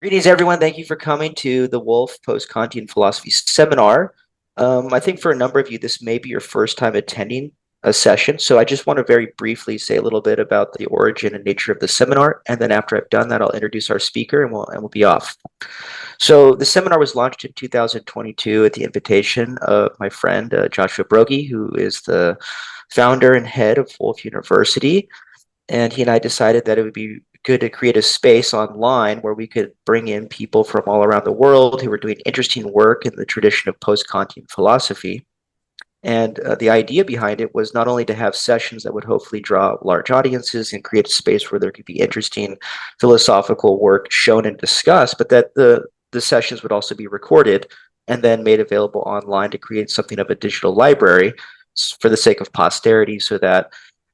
Greetings, everyone. Thank you for coming to the Woolf Post Kantian Philosophy Seminar. I think for a number of you, this may be your first time attending a session. So I just want to very briefly say a little bit about the origin and nature of the seminar. And then after I've done that, I'll introduce our speaker and we'll be off. So the seminar was launched in 2022 at the invitation of my friend Joshua Brogy, who is the founder and head of Woolf University. And he and I decided that it would be good to create a space online where we could bring in people from all around the world who were doing interesting work in the tradition of post-Kantian philosophy. And the idea behind it was not only to have sessions that would hopefully draw large audiences and create a space where there could be interesting philosophical work shown and discussed, but that the sessions would also be recorded and then made available online to create something of a digital library for the sake of posterity, so that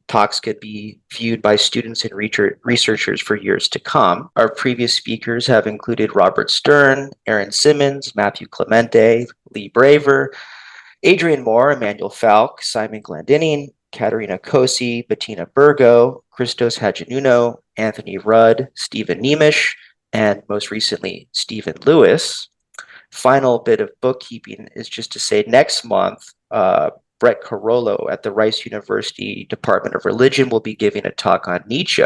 talks could be viewed by students and researchers for years to come. Our previous speakers have included Robert Stern, Aaron Simmons, Matthew Clemente, Lee Braver, Adrian Moore, Emmanuel Falk, Simon Glendinning, Katerina Kosi, Bettina Burgo, Christos Hadjinuno, Anthony Rudd, Stephen Nemish, and most recently, Stephen Lewis. Final bit of bookkeeping is just to say next month, Brett Carollo at the Rice University Department of Religion will be giving a talk on Nietzsche.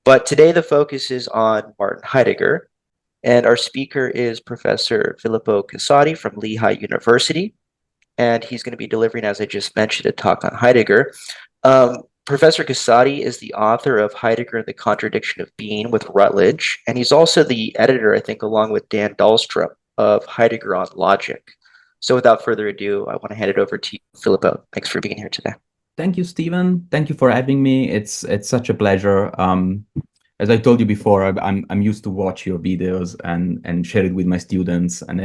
But today the focus is on Martin Heidegger. And our speaker is Professor Filippo Casati from Lehigh University. And he's going to be delivering, as I just mentioned, a talk on Heidegger. Professor Casati is the author of Heidegger and the Contradiction of Being with Rutledge. And he's also the editor, I think, along with Dan Dahlstrom, of Heidegger on Logic. So without further ado, I want to hand it over to you, Filippo. Thanks for being here today. Thank you, Stephen. Thank you for having me. It's such a pleasure. As I told you before, I'm used to watch your videos and share it with my students, and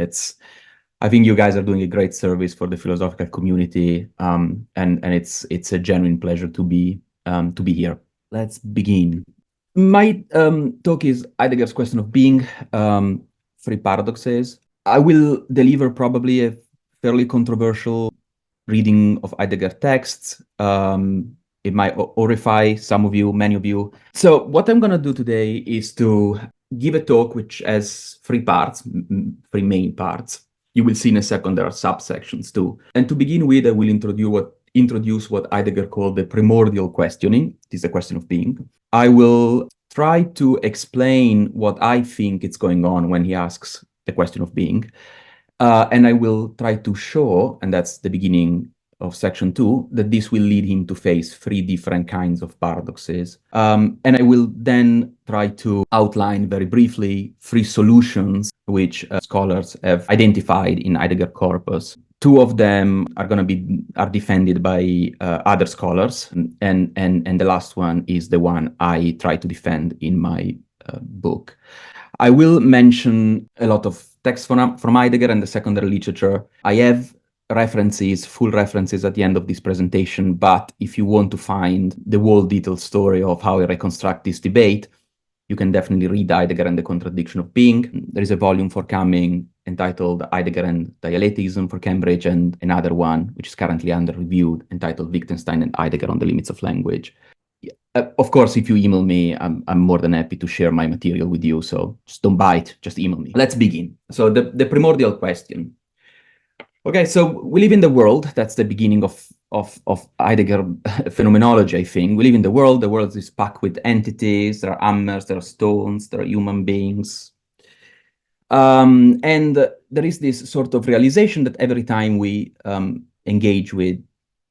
I think you guys are doing a great service for the philosophical community, and it's a genuine pleasure to be here. Let's begin. My talk is Heidegger's Question of Being, Three Paradoxes. I will deliver probably a fairly controversial reading of Heidegger texts. It might horrify some of you, many of you. So what I'm going to do today is to give a talk which has three parts, three main parts. You will see in a second there are subsections too. And to begin with, I will introduce what Heidegger called the primordial questioning. It is a question of being. I will try to explain what I think is going on when he asks the question of being. And I will try to show, and that's the beginning of section 2, that this will lead him to face three different kinds of paradoxes. And I will then try to outline very briefly three solutions which scholars have identified in Heidegger corpus. Two of them are defended by other scholars, and the last one is the one I try to defend in my book. I will mention a lot of texts from Heidegger and the secondary literature. I have references, full references at the end of this presentation, but if you want to find the whole detailed story of how I reconstruct this debate, you can definitely read Heidegger and the Contradiction of Being. There is a volume forthcoming entitled Heidegger and Dialetheism for Cambridge, and another one, which is currently under review, entitled Wittgenstein and Heidegger on the Limits of Language. Of course, if you email me, I'm more than happy to share my material with you. So just don't bite, just email me. Let's begin. So the primordial question. Okay, so we live in the world. That's the beginning of Heidegger phenomenology, I think. We live in the world. The world is packed with entities. There are hammers, there are stones, there are human beings. And there is this sort of realization that every time we engage with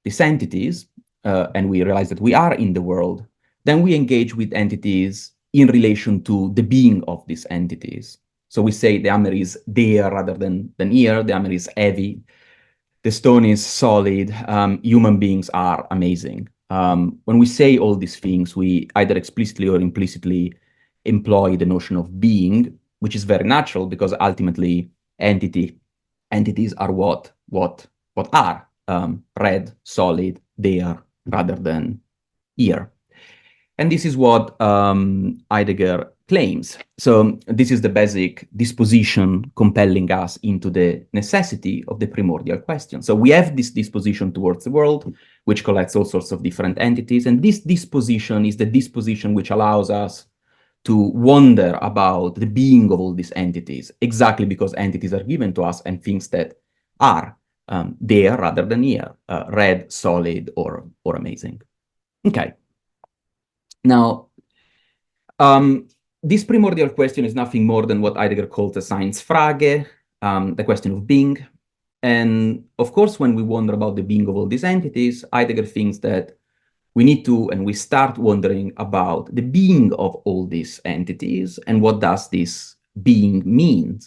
these entities, and we realize that we are in the world, then we engage with entities in relation to the being of these entities. So we say the hammer is there rather than here, the hammer is heavy, the stone is solid, human beings are amazing. When we say all these things, we either explicitly or implicitly employ the notion of being, which is very natural because ultimately entities are what are, red, solid, there, rather than here. And this is what Heidegger claims. So this is the basic disposition compelling us into the necessity of the primordial question. So we have this disposition towards the world, which collects all sorts of different entities. And this disposition is the disposition which allows us to wonder about the being of all these entities, exactly because entities are given to us and things that are there rather than here, red, solid, or amazing. Okay. Now, this primordial question is nothing more than what Heidegger calls the Seinsfrage, the question of being. And of course, when we wonder about the being of all these entities, Heidegger thinks that we need to, and we start wondering about the being of all these entities and what does this being mean?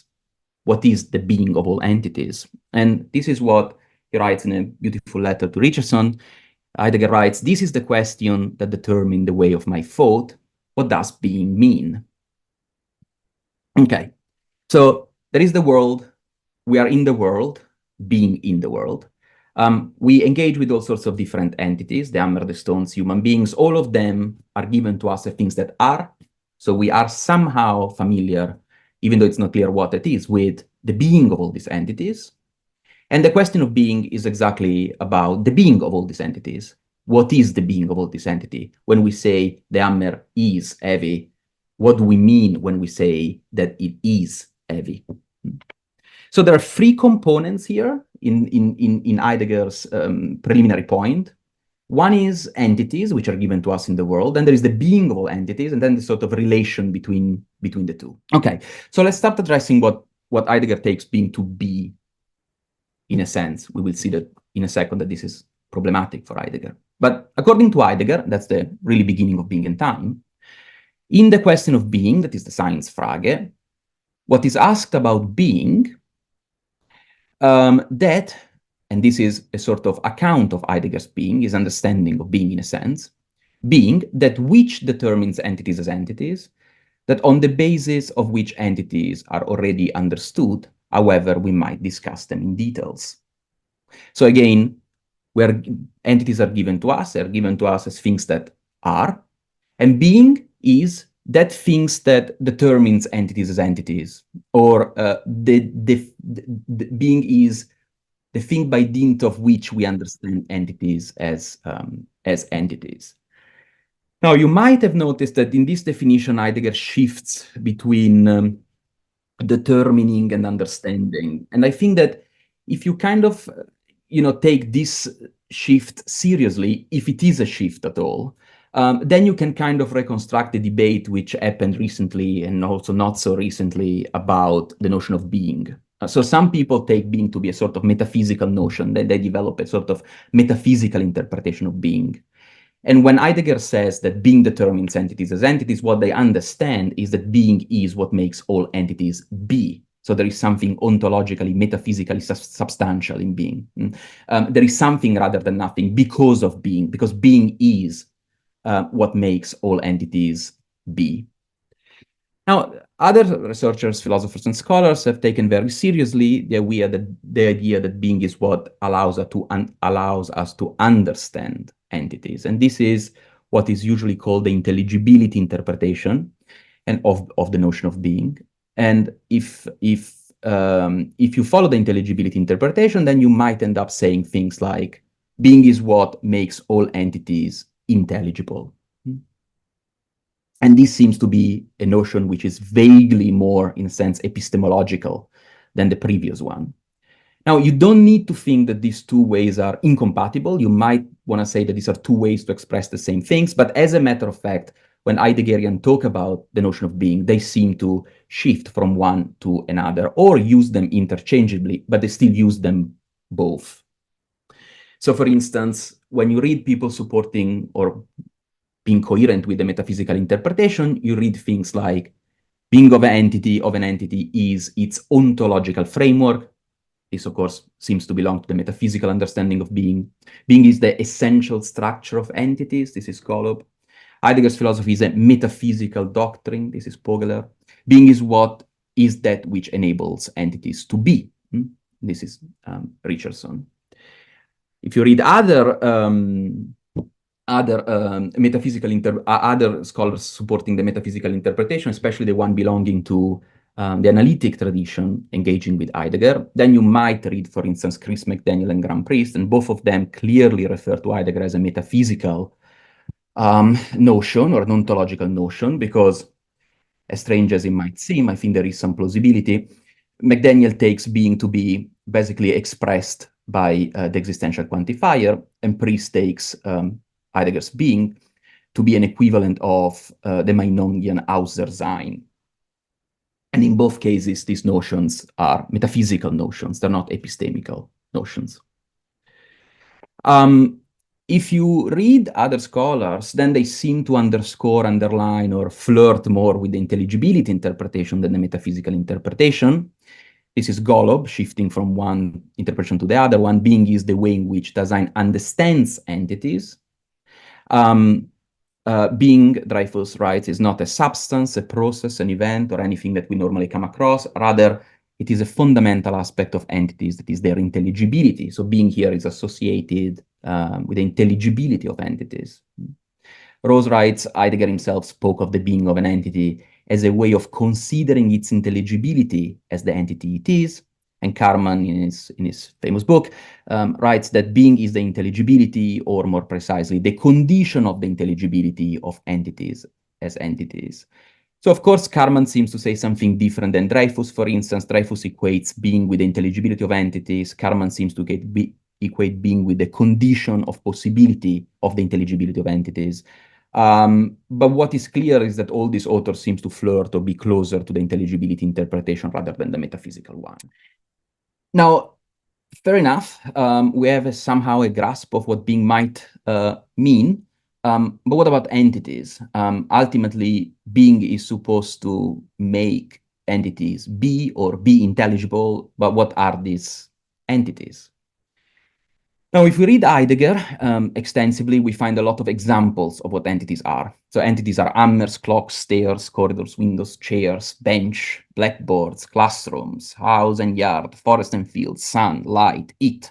What is the being of all entities? And this is what he writes in a beautiful letter to Richardson. Heidegger writes, "This is the question that determined the way of my thought. What does being mean?" Okay, so there is the world. We are in the world, being in the world. We engage with all sorts of different entities, the hammer, the stones, human beings. All of them are given to us as things that are. So we are somehow familiar, even though it's not clear what it is, with the being of all these entities. And the question of being is exactly about the being of all these entities. What is the being of all this entity? When we say the hammer is heavy, what do we mean when we say that it is heavy? So there are three components here in Heidegger's preliminary point. One is entities, which are given to us in the world, and there is the being of all entities, and then the sort of relation between the two. Okay, so let's start addressing what Heidegger takes being to be, in a sense. We will see that in a second that this is problematic for Heidegger. But according to Heidegger, that's the really beginning of being and time, in the question of being, that is the Seinsfrage, what is asked about being, that, and this is a sort of account of Heidegger's being, his understanding of being in a sense, being that which determines entities as entities, that on the basis of which entities are already understood, however, we might discuss them in details. So again, where entities are given to us, they're given to us as things that are, and being is that things that determines entities as entities, or the being is the thing by dint of which we understand entities as entities. Now, you might have noticed that in this definition, Heidegger shifts between determining and understanding. And I think that if you kind of, take this shift seriously, if it is a shift at all, then you can kind of reconstruct the debate which happened recently and also not so recently about the notion of being. So some people take being to be a sort of metaphysical notion, that they develop a sort of metaphysical interpretation of being. And when Heidegger says that being determines entities as entities, what they understand is that being is what makes all entities be. So there is something ontologically, metaphysically substantial in being. There is something rather than nothing because of being, because being is what makes all entities be. Now, other researchers, philosophers, and scholars have taken very seriously the idea that being is what allows us to understand entities. And this is what is usually called the intelligibility interpretation and of the notion of being. And if you follow the intelligibility interpretation, then you might end up saying things like, being is what makes all entities intelligible. And this seems to be a notion which is vaguely more, in a sense, epistemological than the previous one. Now, you don't need to think that these two ways are incompatible. You might want to say that these are two ways to express the same things, but as a matter of fact, when Heideggerians talk about the notion of being, they seem to shift from one to another or use them interchangeably, but they still use them both. So, for instance, when you read people supporting or being coherent with the metaphysical interpretation, you read things like, being of an entity is its ontological framework. This, of course, seems to belong to the metaphysical understanding of being. Being is the essential structure of entities. This is Golub. Heidegger's philosophy is a metaphysical doctrine. This is Pogler. Being is what is that which enables entities to be. This is Richardson. If you read other scholars supporting the metaphysical interpretation, especially the one belonging to the analytic tradition engaging with Heidegger, then you might read, for instance, Chris McDaniel and Graham Priest, and both of them clearly refer to Heidegger as a metaphysical notion or an ontological notion, because as strange as it might seem, I think there is some plausibility. McDaniel takes being to be basically expressed by the existential quantifier, and Priest takes Heidegger's being to be an equivalent of the Meinongian Außersein. And in both cases, these notions are metaphysical notions. They're not epistemical notions. If you read other scholars, then they seem to underscore, underline, or flirt more with the intelligibility interpretation than the metaphysical interpretation. This is Golob, shifting from one interpretation to the other. One being is the way in which Dasein understands entities. Being, Dreyfus writes, is not a substance, a process, an event, or anything that we normally come across. Rather, it is a fundamental aspect of entities, that is their intelligibility. So being here is associated with the intelligibility of entities. Rose writes, Heidegger himself spoke of the being of an entity as a way of considering its intelligibility as the entity it is. And Karman, in his famous book, writes that being is the intelligibility, or more precisely, the condition of the intelligibility of entities as entities. So, of course, Karman seems to say something different than Dreyfus. For instance, Dreyfus equates being with the intelligibility of entities. Karman seems to equate being with the condition of possibility of the intelligibility of entities. But what is clear is that all these authors seem to flirt or be closer to the intelligibility interpretation rather than the metaphysical one. Now, fair enough, we have somehow a grasp of what being might mean, but what about entities? Ultimately, being is supposed to make entities be or be intelligible, but what are these entities? Now, if we read Heidegger extensively, we find a lot of examples of what entities are. So entities are hammers, clocks, stairs, corridors, windows, chairs, bench, blackboards, classrooms, house and yard, forest and field, sun, light, heat.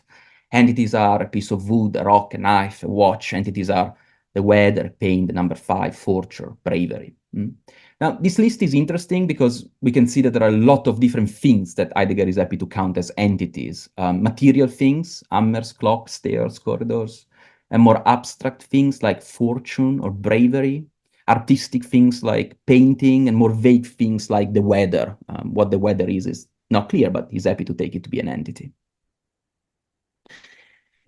Entities are a piece of wood, a rock, a knife, a watch. Entities are the weather, pain, the number 5, fortune, bravery. Now, this list is interesting because we can see that there are a lot of different things that Heidegger is happy to count as entities. Material things, hammers, clocks, stairs, corridors, and more abstract things like fortune or bravery, artistic things like painting, and more vague things like the weather. What the weather is not clear, but he's happy to take it to be an entity.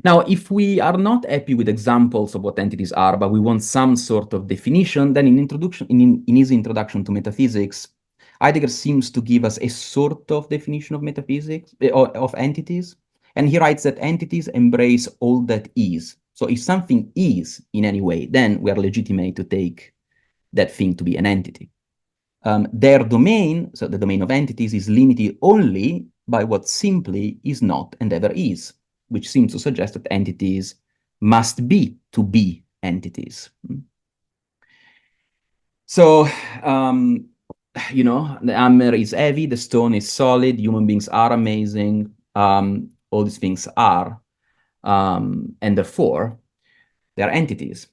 Now, if we are not happy with examples of what entities are, but we want some sort of definition, then in his introduction to metaphysics, Heidegger seems to give us a sort of definition of metaphysics, of entities. And he writes that entities embrace all that is. So if something is in any way, then we are legitimate to take that thing to be an entity. Their domain, so the domain of entities, is limited only by what simply is not and ever is, which seems to suggest that entities must be to be entities. So, you know, the hammer is heavy, the stone is solid, human beings are amazing, all these things are, and therefore, they are entities.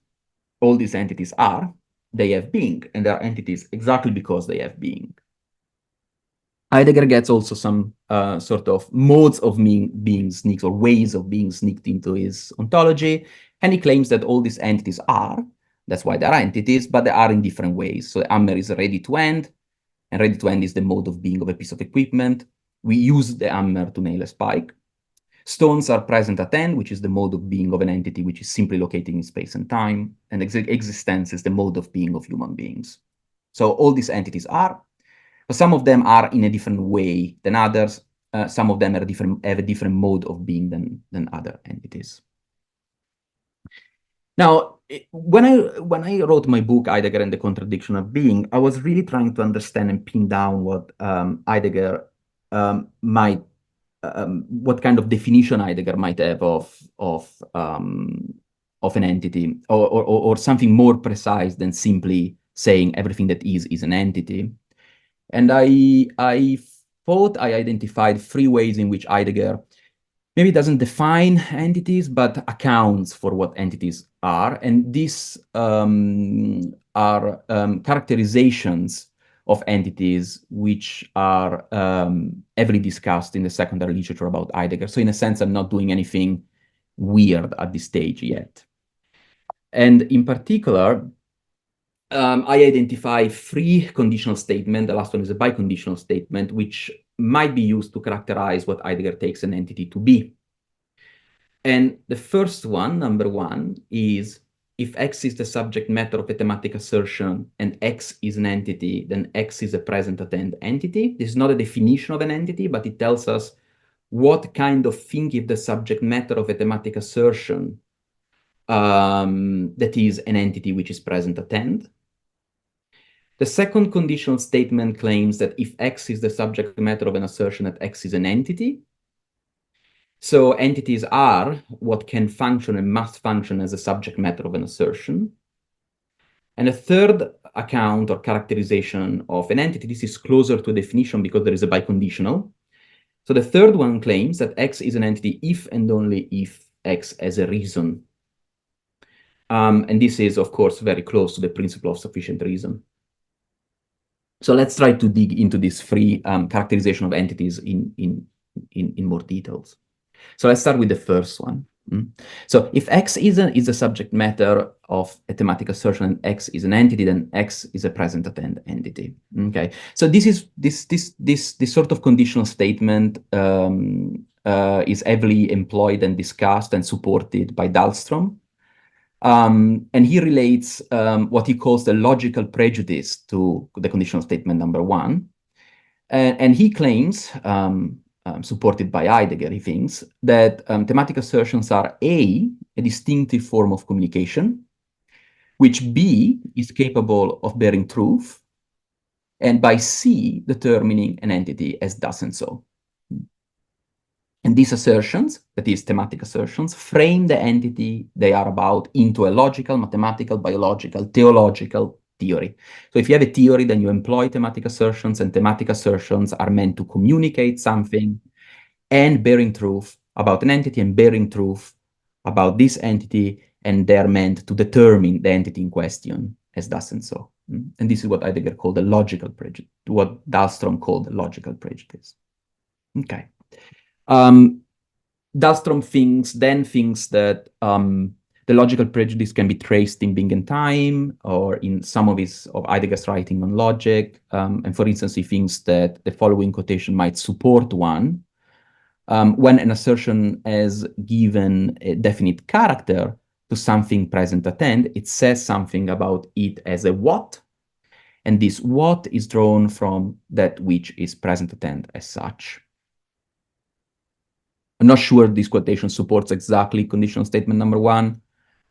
All these entities are, they have being, and they are entities exactly because they have being. Heidegger gets also some sort of modes of being sneaked, or ways of being sneaked into his ontology, and he claims that all these entities are, that's why they are entities, but they are in different ways. So the hammer is ready to end, and ready to end is the mode of being of a piece of equipment. We use the hammer to nail a spike. Stones are present at end, which is the mode of being of an entity which is simply located in space and time, and existence is the mode of being of human beings. So all these entities are, but some of them are in a different way than others. Some of them have a different mode of being than other entities. Now, when I wrote my book, Heidegger and the Contradiction of Being, I was really trying to understand and pin down what Heidegger might, what kind of definition Heidegger might have of an entity, or something more precise than simply saying everything that is an entity. And I thought I identified 3 ways in which Heidegger maybe doesn't define entities, but accounts for what entities are. And these are characterizations of entities which are heavily discussed in the secondary literature about Heidegger. So in a sense, I'm not doing anything weird at this stage yet. And in particular, I identify three conditional statements. The last one is a biconditional statement, which might be used to characterize what Heidegger takes an entity to be. And the first one, number one, is if X is the subject matter of a thematic assertion and X is an entity, then X is a present attend entity. This is not a definition of an entity, but it tells us what kind of thing is the subject matter of a thematic assertion that is an entity which is present attend. The second conditional statement claims that if X is the subject matter of an assertion that X is an entity, so entities are what can function and must function as a subject matter of an assertion. And a third account or characterization of an entity, this is closer to a definition because there is a biconditional. So the third one claims that X is an entity if and only if X has a reason. And this is, of course, very close to the principle of sufficient reason. So let's try to dig into this three characterization of entities in more details. So let's start with the first one. So if X is a subject matter of a thematic assertion and X is an entity, then X is a present attend entity. Okay. So this sort of conditional statement is heavily employed and discussed and supported by Dahlstrom. And he relates what he calls the logical prejudice to the conditional statement number one. And he claims, supported by Heidegger, he thinks, that thematic assertions are A, a distinctive form of communication, which B, is capable of bearing truth, and by C, determining an entity as thus and so. And these assertions, that is, thematic assertions, frame the entity they are about into a logical, mathematical, biological, theological theory. So if you have a theory, then you employ thematic assertions, and thematic assertions are meant to communicate something and bearing truth about an entity and bearing truth about this entity, and they're meant to determine the entity in question as thus and so. And this is what Heidegger called the logical prejudice, what Dahlstrom called the logical prejudice. Okay. Dahlstrom thinks that the logical prejudice can be traced in being and time or in some of Heidegger's writing on logic. And for instance, he thinks that the following quotation might support one. When an assertion has given a definite character to something present attend, it says something about it as a what, and this what is drawn from that which is present attend as such. I'm not sure this quotation supports exactly conditional statement number one,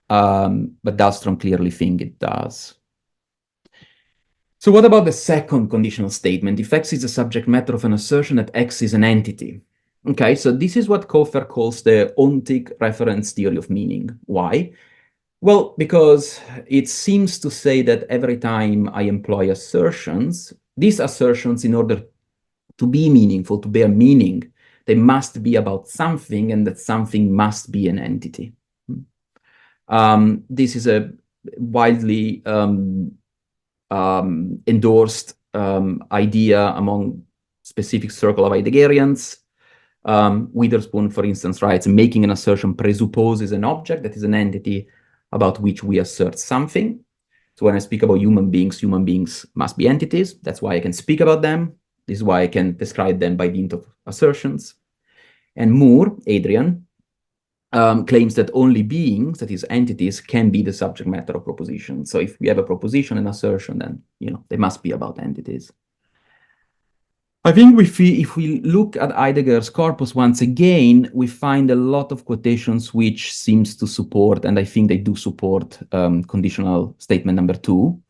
but Dahlstrom clearly thinks it does. So what about the second conditional statement? If X is the subject matter of an assertion that X is an entity. Okay, so this is what Kofer calls the ontic reference theory of meaning. Why? Well, because it seems to say that every time I employ assertions, these assertions, in order to be meaningful, to bear meaning, they must be about something, and that something must be an entity. This is a widely endorsed idea among specific circle of Heideggerians. Witherspoon, for instance, writes, making an assertion presupposes an object that is an entity about which we assert something. So when I speak about human beings must be entities. That's why I can speak about them. This is why I can describe them by dint of assertions. And Moore, Adrian, claims that only beings, that is entities, can be the subject matter of propositions. So if we have a proposition and assertion, then they must be about entities. I think if we look at Heidegger's corpus once again, we find a lot of quotations which seems to support, and I think they do support, conditional statement number two.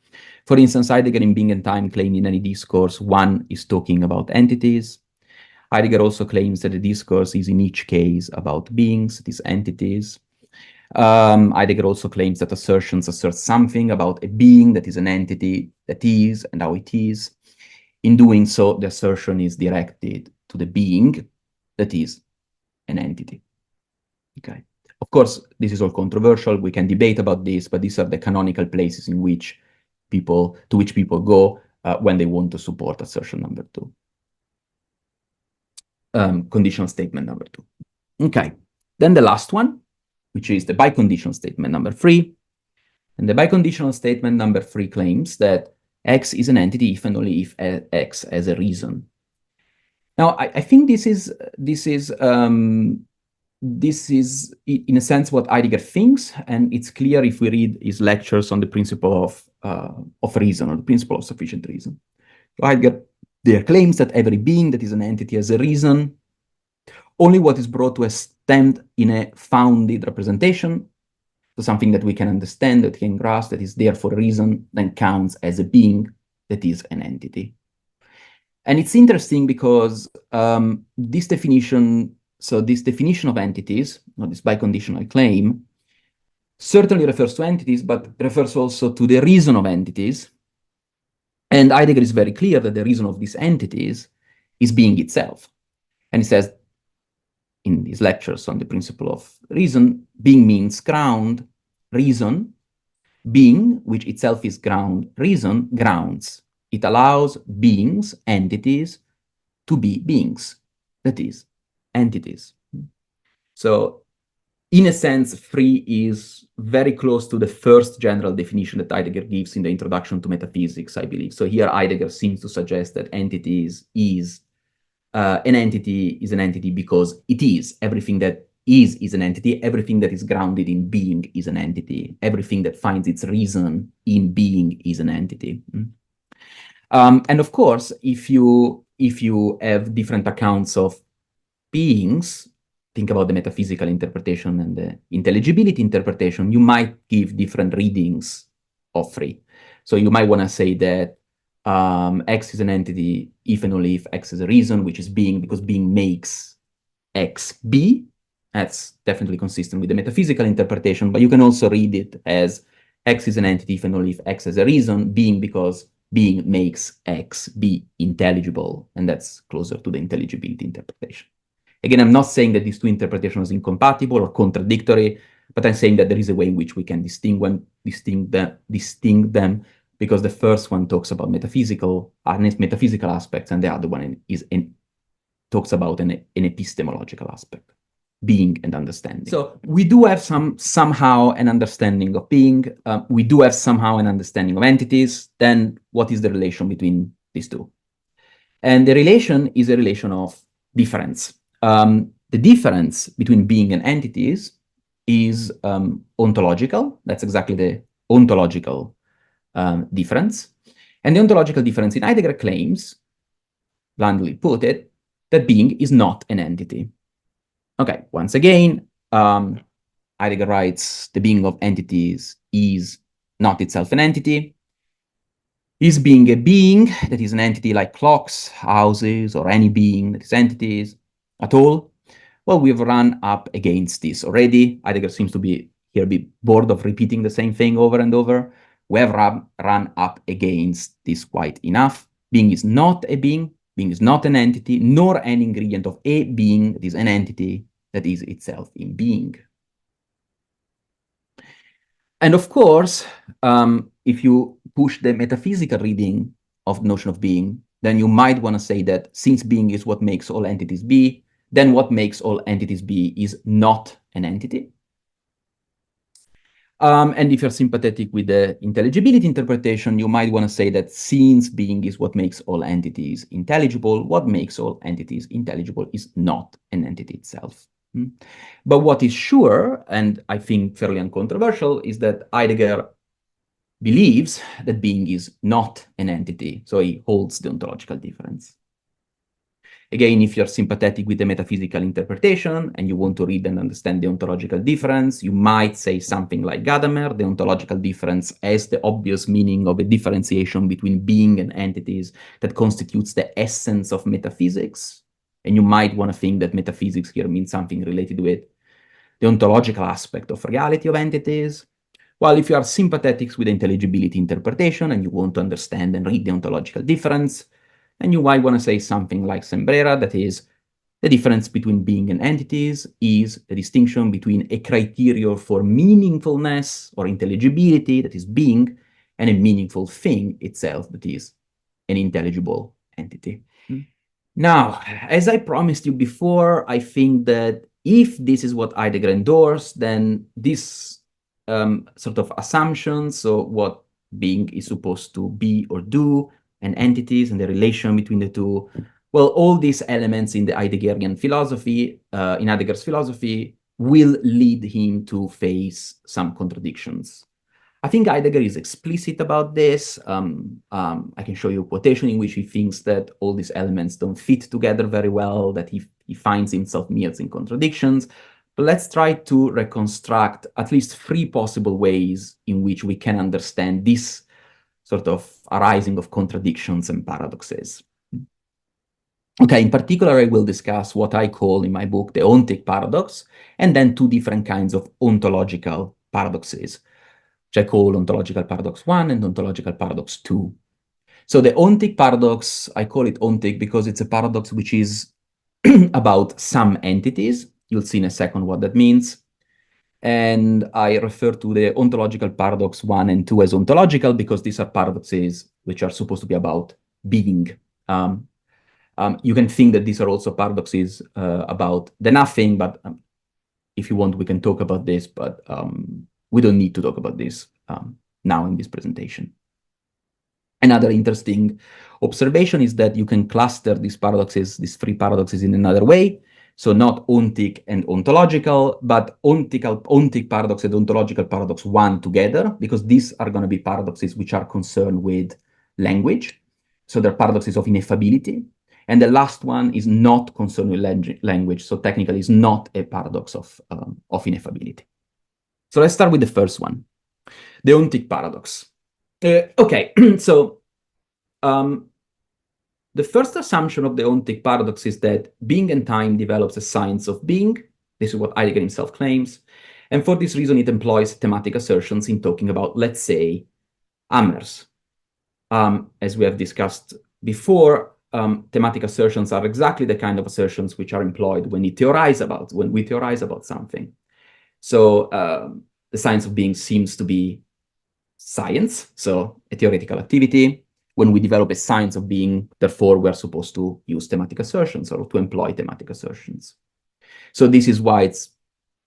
For instance, Heidegger in Being and Time claimed in any discourse, one is talking about entities. Heidegger also claims that the discourse is in each case about beings, these entities. Heidegger also claims that assertions assert something about a being that is an entity that is and how it is. In doing so, the assertion is directed to the being that is an entity. Okay. Of course, this is all controversial. We can debate about this, but these are the canonical places in which people go when they want to support assertion number two. Conditional statement number two. Okay. Then the last one, which is the biconditional statement number three. And the biconditional statement number 3 claims that X is an entity if and only if X has a reason. Now, I think this is in a sense what Heidegger thinks, and it's clear if we read his lectures on the principle of reason, or the principle of sufficient reason. Heidegger there claims that every being that is an entity has a reason. Only what is brought to a stand in a founded representation, so something that we can understand, that we can grasp, that is there for a reason, then counts as a being that is an entity. And it's interesting because this definition of entities, or this biconditional claim, certainly refers to entities, but refers also to the reason of entities. And Heidegger is very clear that the reason of these entities is being itself. And he says in his lectures on the principle of reason, being means ground, reason, being, which itself is ground, reason, grounds. It allows beings, entities, to be beings, that is, entities. So, in a sense, free is very close to the first general definition that Heidegger gives in the Introduction to Metaphysics, I believe. So here Heidegger seems to suggest that entities is an entity is an entity because it is. Everything that is an entity. Everything that is grounded in being is an entity. Everything that finds its reason in being is an entity. And of course, if you have different accounts of beings, think about the metaphysical interpretation and the intelligibility interpretation, you might give different readings of free. So you might want to say that X is an entity if and only if X is a reason, which is being, because being makes X be. That's definitely consistent with the metaphysical interpretation, but you can also read it as X is an entity if and only if X has a reason, being because being makes X be intelligible, and that's closer to the intelligibility interpretation. Again, I'm not saying that these two interpretations are incompatible or contradictory, but I'm saying that there is a way in which we can distinct them, because the first one talks about metaphysical aspects, and the other one talks about an epistemological aspect, being and understanding. So we do have somehow an understanding of being. We do have somehow an understanding of entities. Then what is the relation between these two? And the relation is a relation of difference. The difference between being and entities is ontological. That's exactly the ontological difference. And the ontological difference in Heidegger claims, bluntly put it, that being is not an entity. Okay, once again, Heidegger writes, the being of entities is not itself an entity. Is being a being that is an entity like clocks, houses, or any being that is entities at all? Well, we've run up against this already. Heidegger seems to be bored of repeating the same thing over and over. We have run up against this quite enough. Being is not a being is not an entity, nor an ingredient of a being that is an entity that is itself in being. And of course, if you push the metaphysical reading of the notion of being, then you might want to say that since being is what makes all entities be, then what makes all entities be is not an entity. And if you're sympathetic with the intelligibility interpretation, you might want to say that since being is what makes all entities intelligible, what makes all entities intelligible is not an entity itself. But what is sure, and I think fairly uncontroversial, is that Heidegger believes that being is not an entity, so he holds the ontological difference. Again, if you're sympathetic with the metaphysical interpretation and you want to read and understand the ontological difference, you might say something like Gadamer, the ontological difference as the obvious meaning of a differentiation between being and entities that constitutes the essence of metaphysics. And you might want to think that metaphysics here means something related with the ontological aspect of reality of entities. While if you are sympathetic with the intelligibility interpretation and you want to understand and read the ontological difference, and you might want to say something like Sembrera, that is, the difference between being and entities is the distinction between a criterion for meaningfulness or intelligibility, that is being, and a meaningful thing itself, that is an intelligible entity. Now, as I promised you before, I think that if this is what Heidegger endorsed, then this sort of assumptions, so what being is supposed to be or do, and entities and the relation between the two. Well, all these elements in the Heideggerian philosophy, in Heidegger's philosophy, will lead him to face some contradictions. I think Heidegger is explicit about this. I can show you a quotation in which he thinks that all these elements don't fit together very well, that he finds himself mirrored in contradictions. But let's try to reconstruct at least three possible ways in which we can understand this sort of arising of contradictions and paradoxes. Okay, in particular, I will discuss what I call in my book the ontic paradox, and then two different kinds of ontological paradoxes, which I call ontological paradox 1 and ontological paradox 2. So the ontic paradox, I call it ontic because it's a paradox which is about some entities. You'll see in a second what that means. And I refer to the ontological paradox 1 and 2 as ontological because these are paradoxes which are supposed to be about being. You can think that these are also paradoxes about the nothing, but if you want, we can talk about this, but we don't need to talk about this now in this presentation. Another interesting observation is that you can cluster these paradoxes, these three paradoxes, in another way. So not ontic and ontological, but ontic paradox and ontological paradox 1 together, because these are going to be paradoxes which are concerned with language. So they're paradoxes of ineffability. And the last one is not concerned with language, so technically it's not a paradox of ineffability. So let's start with the first one, the ontic paradox. Okay, so the first assumption of the ontic paradox is that being and time develops a science of being. This is what Heidegger himself claims. And for this reason, it employs thematic assertions in talking about, let's say, hammers. As we have discussed before, thematic assertions are exactly the kind of assertions which are employed when we theorize about something. So the science of being seems to be science, so a theoretical activity. When we develop a science of being, therefore, we're supposed to use thematic assertions or to employ thematic assertions. So this is why it's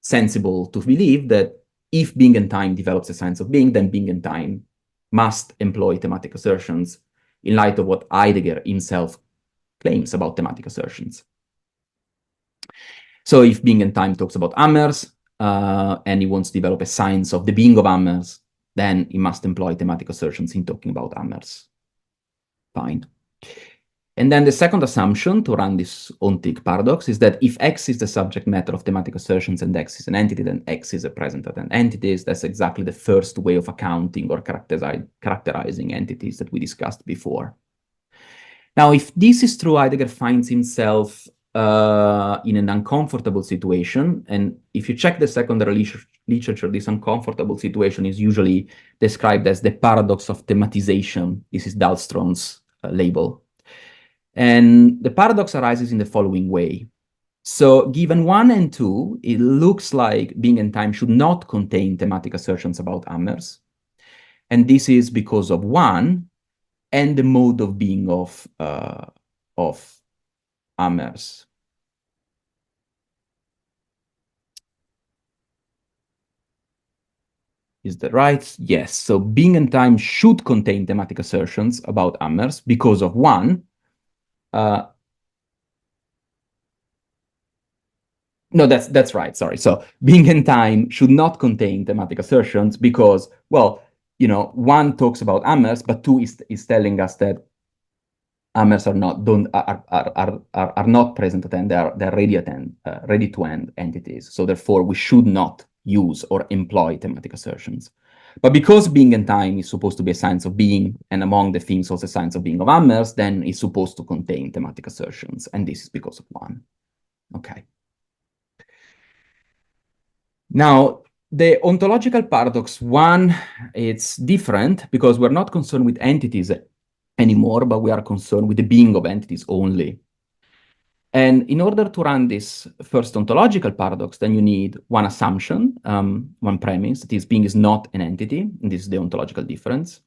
sensible to believe that if being and time develops a science of being, then being and time must employ thematic assertions in light of what Heidegger himself claims about thematic assertions. So if being and time talks about hammers, and he wants to develop a science of the being of hammers, then he must employ thematic assertions in talking about hammers. Fine. And then the second assumption to run this ontic paradox is that if X is the subject matter of thematic assertions and X is an entity, then X is a present at entities. That's exactly the first way of accounting or characterizing entities that we discussed before. Now, if this is true, Heidegger finds himself in an uncomfortable situation. And if you check the secondary literature, this uncomfortable situation is usually described as the paradox of thematization. This is Dahlstrom's label. And the paradox arises in the following way. So given 1 and 2, it looks like being and time should not contain thematic assertions about hammers. And this is because of 1 and the mode of being of hammers. Is that right? Yes. So being and time should contain thematic assertions about hammers because of 1. No, that's right. Sorry. So being and time should not contain thematic assertions because, well, 1 talks about hammers, but 2 is telling us that hammers are not present at end. They're ready to end entities. So therefore, we should not use or employ thematic assertions. But because being and time is supposed to be a science of being, and among the things also a science of being of hammers, then it's supposed to contain thematic assertions, and this is because of 1. Okay. Now, the ontological paradox 1, it's different because we're not concerned with entities anymore, but we are concerned with the being of entities only. And in order to run this first ontological paradox, then you need one assumption, one premise, that is being is not an entity, and this is the ontological difference.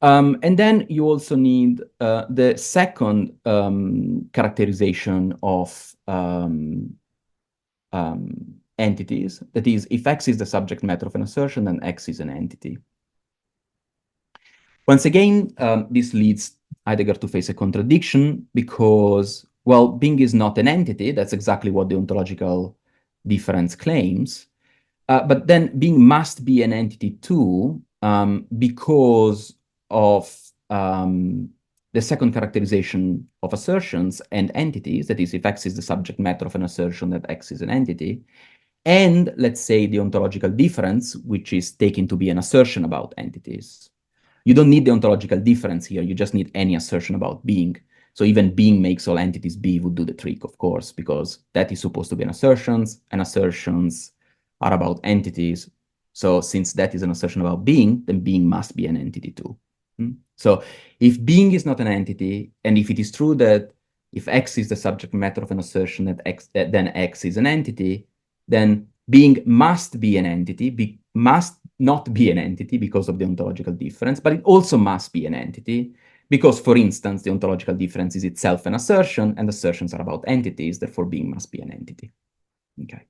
And then you also need the second characterization of entities. That is, if X is the subject matter of an assertion, then X is an entity. Once again, this leads Heidegger to face a contradiction because, well, being is not an entity. That's exactly what the ontological difference claims. But then being must be an entity too, because of the second characterization of assertions and entities, that is, if X is the subject matter of an assertion, that X is an entity, and let's say the ontological difference, which is taken to be an assertion about entities. You don't need the ontological difference here, you just need any assertion about being. So even being makes all entities be would do the trick, of course, because that is supposed to be an assertions, and assertions are about entities. So since that is an assertion about being, then being must be an entity too. So if being is not an entity, and if it is true that if X is the subject matter of an assertion, then X is an entity, then being must be an entity, must not be an entity because of the ontological difference, but it also must be an entity because, for instance, the ontological difference is itself an assertion, and assertions are about entities, therefore being must be an entity. Okay.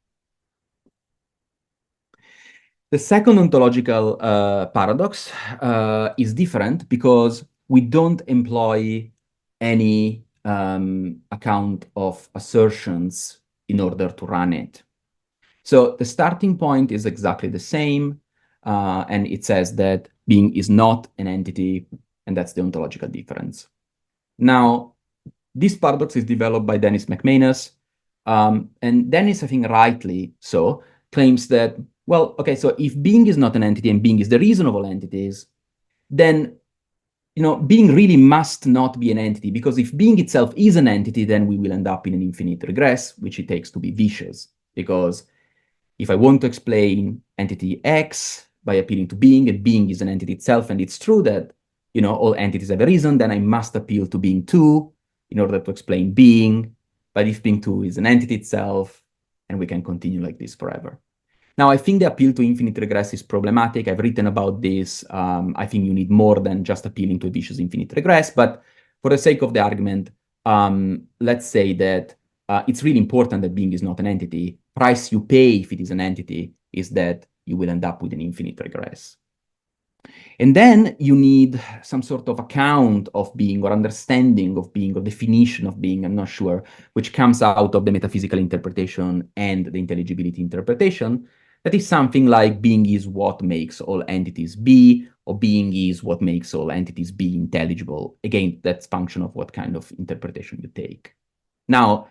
The second ontological paradox is different because we don't employ any account of assertions in order to run it. So the starting point is exactly the same, and it says that being is not an entity, and that's the ontological difference. Now, this paradox is developed by Dennis McManus, and Dennis, I think rightly so, claims that, well, okay, so if being is not an entity and being is the reason of all entities, then being really must not be an entity, because if being itself is an entity, then we will end up in an infinite regress, which it takes to be vicious, because if I want to explain entity X by appealing to being, and being is an entity itself, and it's true that all entities have a reason, then I must appeal to being 2 in order to explain being. But if being 2 is an entity itself, and we can continue like this forever. Now, I think the appeal to infinite regress is problematic. I've written about this. I think you need more than just appealing to a vicious infinite regress. But for the sake of the argument, let's say that it's really important that being is not an entity. Price you pay if it is an entity is that you will end up with an infinite regress. And then you need some sort of account of being or understanding of being or definition of being, I'm not sure, which comes out of the metaphysical interpretation and the intelligibility interpretation. That is something like being is what makes all entities be, or being is what makes all entities be intelligible. Again, that's function of what kind of interpretation you take. Now,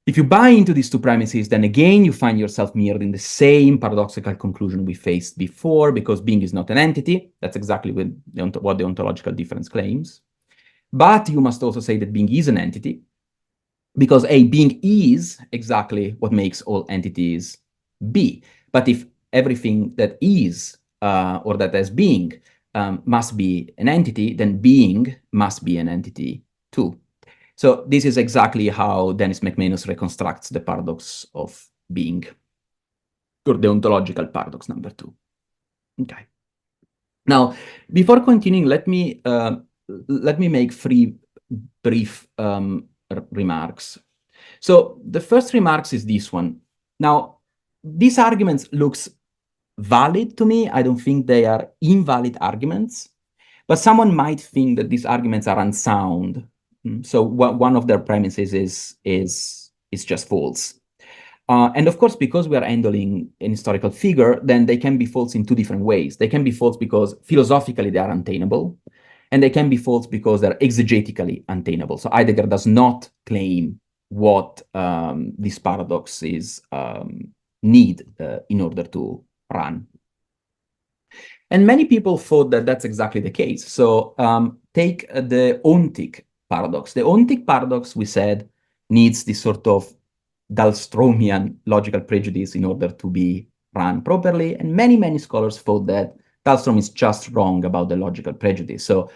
if you buy into these two premises, then again, you find yourself mirrored in the same paradoxical conclusion we faced before, because being is not an entity. That's exactly what the ontological difference claims. But you must also say that being is an entity, because being is exactly what makes all entities be. But if everything that is or that has being must be an entity, then being must be an entity too. So this is exactly how Dennis McManus reconstructs the paradox of being, or the ontological paradox number 2. Okay. Now, before continuing, let me make 3 brief remarks. So the first remarks is this one. Now, these arguments looks valid to me. I don't think they are invalid arguments, but someone might think that these arguments are unsound. So one of their premises is just false. And of course, because we are handling an historical figure, then they can be false in 2 different ways. They can be false because philosophically they are untenable, and they can be false because they're exegetically untenable. So Heidegger does not claim what these paradoxes need in order to run. And many people thought that that's exactly the case. So take the ontic paradox. The ontic paradox, we said, needs this sort of Dahlstromian logical prejudice in order to be run properly. And many, many scholars thought that Dahlstrom is just wrong about the logical prejudice. So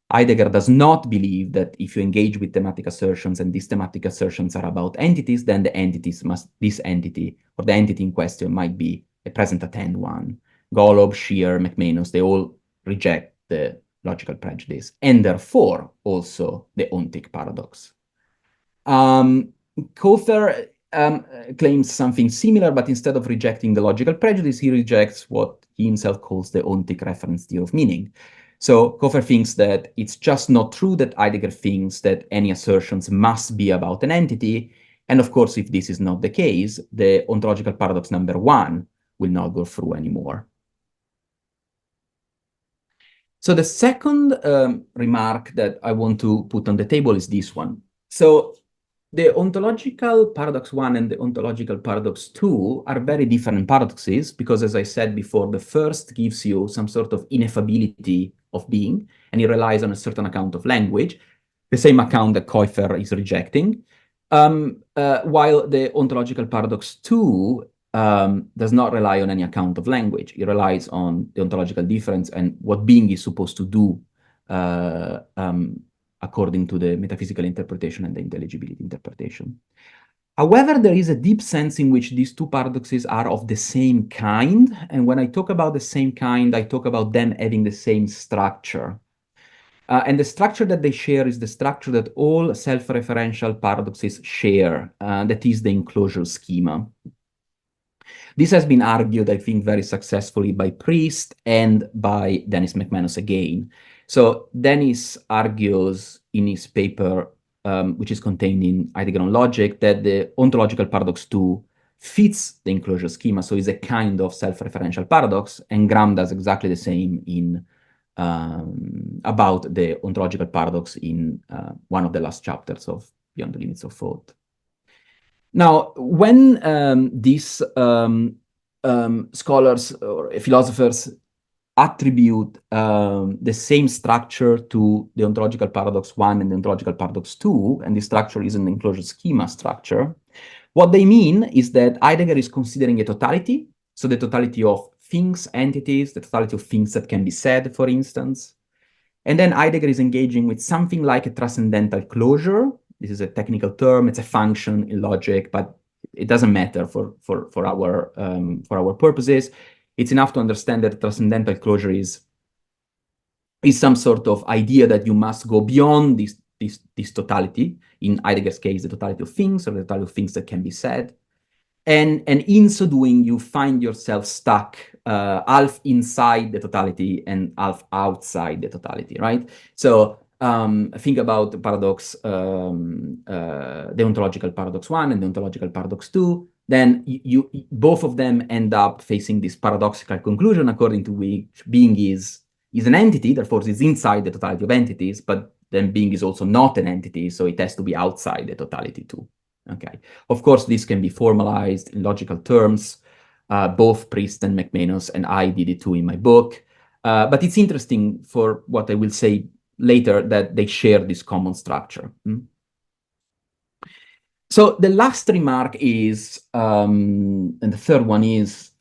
Heidegger does not believe that if you engage with thematic assertions and these thematic assertions are about entities, then this entity or the entity in question might be a present attend one. Golub, Scheer, McManus, they all reject the logical prejudice, and therefore also the ontic paradox. Kofer, claims something similar, but instead of rejecting the logical prejudice, he rejects what he himself calls the ontic reference theory of meaning. So Kofer thinks that it's just not true that Heidegger thinks that any assertions must be about an entity. And of course, if this is not the case, the ontological paradox number 1 will not go through anymore. So the second remark that I want to put on the table is this one. So the ontological paradox 1 and the ontological paradox 2 are very different paradoxes because, as I said before, the first gives you some sort of ineffability of being, and it relies on a certain account of language, the same account that Kofer is rejecting, while the ontological paradox 2 does not rely on any account of language. It relies on the ontological difference and what being is supposed to do according to the metaphysical interpretation and the intelligibility interpretation. However, there is a deep sense in which these two paradoxes are of the same kind. And when I talk about the same kind, I talk about them having the same structure. And the structure that they share is the structure that all self-referential paradoxes share, that is the enclosure schema. This has been argued, I think, very successfully by Priest and by Dennis McManus again. So Dennis argues in his paper, which is contained in Heidegger on Logic, that the ontological paradox 2 fits the enclosure schema, so is a kind of self-referential paradox, and Graham does exactly the same in about the ontological paradox in one of the last chapters of Beyond the Limits of Thought. Now, when these scholars or philosophers attribute the same structure to the ontological paradox 1 and the ontological paradox 2, and the structure is an enclosure schema structure, what they mean is that Heidegger is considering a totality, so the totality of things, entities, the totality of things that can be said, for instance. And then Heidegger is engaging with something like a transcendental closure. This is a technical term, it's a function in logic, but it doesn't matter for our purposes. It's enough to understand that transcendental closure is some sort of idea that you must go beyond this totality, in Heidegger's case, the totality of things, or the totality of things that can be said. And in so doing, you find yourself stuck half inside the totality and half outside the totality, right? So think about the paradox, the ontological paradox 1 and the ontological paradox 2. Then you both of them end up facing this paradoxical conclusion according to which being is an entity, therefore it's inside the totality of entities, but then being is also not an entity, so it has to be outside the totality too. Okay. Of course, this can be formalized in logical terms. Both Priest and McManus and I did it too in my book. But it's interesting for what I will say later that they share this common structure. So the last remark is, and the third one is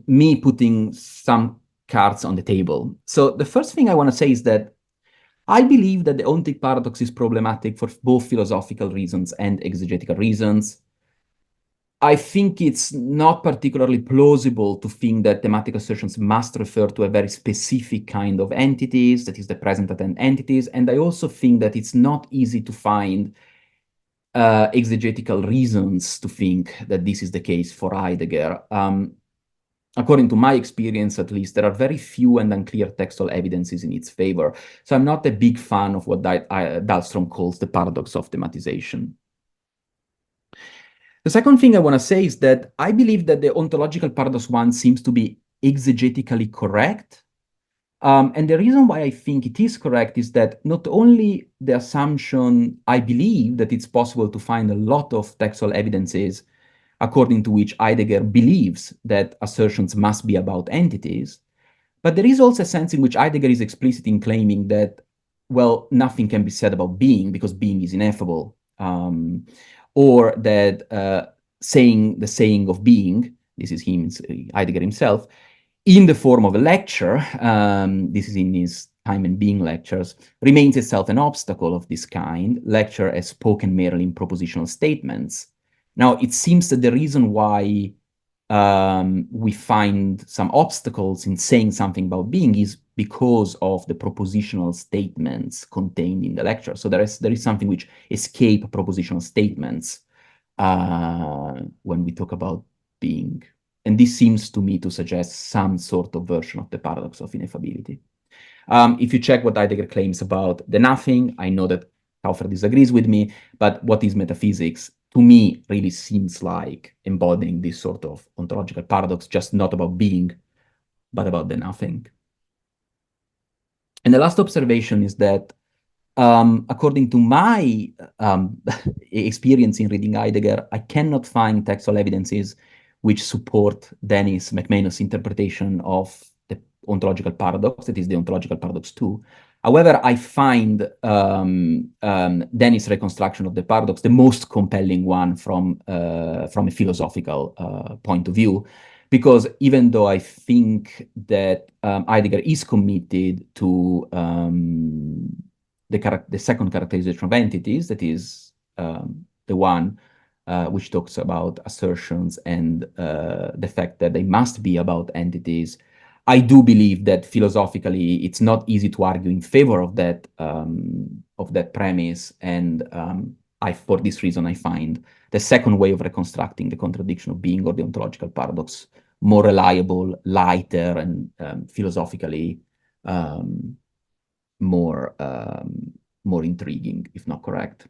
me putting some cards on the table. So the first thing I want to say is that I believe that the ontic paradox is problematic for both philosophical reasons and exegetical reasons. I think it's not particularly plausible to think that thematic assertions must refer to a very specific kind of entities, that is the present attent entities, and I also think that it's not easy to find exegetical reasons to think that this is the case for Heidegger. According to my experience, at least, there are very few and unclear textual evidences in its favor. So I'm not a big fan of what Dahlstrom calls the paradox of thematization. The second thing I want to say is that I believe that the ontological paradox 1 seems to be exegetically correct. And the reason why I think it is correct is that not only the assumption, I believe that it's possible to find a lot of textual evidences according to which Heidegger believes that assertions must be about entities, but there is also a sense in which Heidegger is explicit in claiming that, well, nothing can be said about being because being is ineffable, or that saying the saying of being, this is Heidegger himself, in the form of a lecture, this is in his Time and Being lectures, remains itself an obstacle of this kind, lecture as spoken merely in propositional statements. Now, it seems that the reason why we find some obstacles in saying something about being is because of the propositional statements contained in the lecture. So there is something which escape propositional statements when we talk about being. And this seems to me to suggest some sort of version of the paradox of ineffability. If you check what Heidegger claims about the nothing, I know that Kaufer disagrees with me, but what is metaphysics, to me, really seems like embodying this sort of ontological paradox, just not about being, but about the nothing. And the last observation is that according to my experience in reading Heidegger, I cannot find textual evidences which support Dennis McManus' interpretation of the ontological paradox, that is the ontological paradox 2. However, I find Dennis' reconstruction of the paradox the most compelling one from a philosophical point of view, because even though I think that Heidegger is committed to the second characterization of entities, that is the one which talks about assertions and the fact that they must be about entities, I do believe that philosophically it's not easy to argue in favor of that premise, and for this reason I find the second way of reconstructing the contradiction of being or the ontological paradox more reliable, lighter, and philosophically more intriguing, if not correct.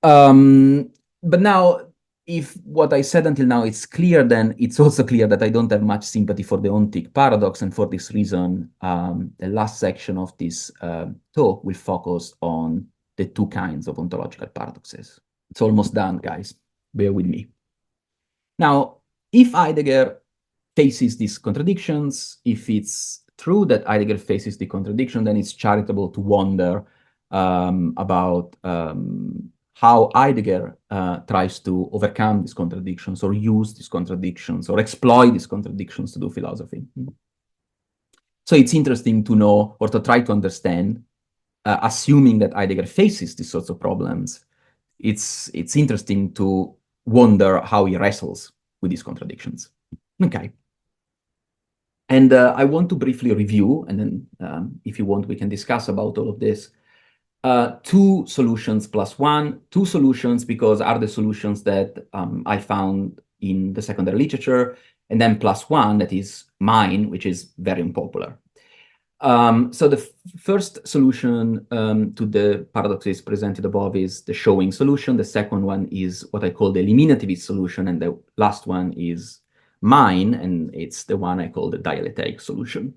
But now, if what I said until now is clear, then it's also clear that I don't have much sympathy for the ontic paradox, and for this reason, the last section of this talk will focus on the two kinds of ontological paradoxes. It's almost done, guys. Bear with me. Now, if Heidegger faces these contradictions, if it's true that Heidegger faces the contradiction, then it's charitable to wonder about how Heidegger tries to overcome these contradictions, or use these contradictions, or exploit these contradictions to do philosophy. So it's interesting to know, or to try to understand, assuming that Heidegger faces these sorts of problems, it's interesting to wonder how he wrestles with these contradictions. Okay. And I want to briefly review, and then if you want, we can discuss about all of this. Two solutions plus one. Two solutions because are the solutions that I found in the secondary literature, and then plus one, that is mine, which is very unpopular. So the first solution to the paradoxes presented above is the showing solution. The second one is what I call the eliminativist solution, and the last one is mine, and it's the one I call the dialectic solution.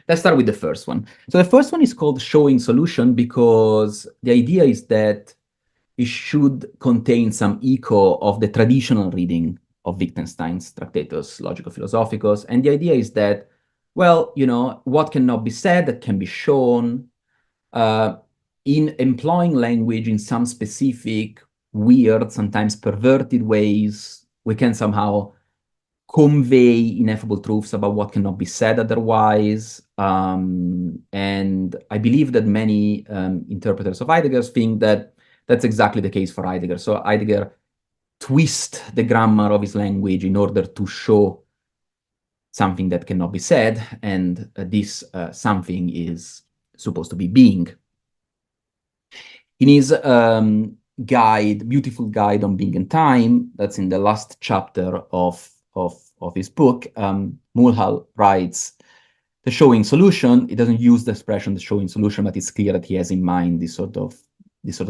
Let's start with the first one. So the first one is called showing solution because the idea is that it should contain some echo of the traditional reading of Wittgenstein's Tractatus Logico-Philosophicus. And the idea is that, well, you know, what cannot be said, that can be shown in employing language in some specific, weird, sometimes perverted ways. We can somehow convey ineffable truths about what cannot be said otherwise. And I believe that many interpreters of Heidegger think that that's exactly the case for Heidegger. So Heidegger twists the grammar of his language in order to show something that cannot be said, and this something is supposed to be being. In his beautiful guide on being and time, that's in the last chapter of his book, Mulhall writes, the showing solution, it doesn't use the expression the showing solution, but it's clear that he has in mind this sort of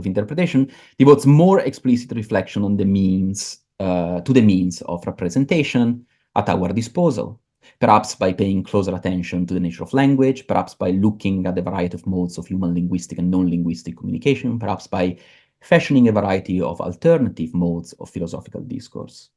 interpretation, devotes more explicit reflection on the means, to the means of representation at our disposal, perhaps by paying closer attention to the nature of language, perhaps by looking at the variety of modes of human linguistic and non-linguistic communication, perhaps by fashioning a variety of alternative modes of philosophical discourse.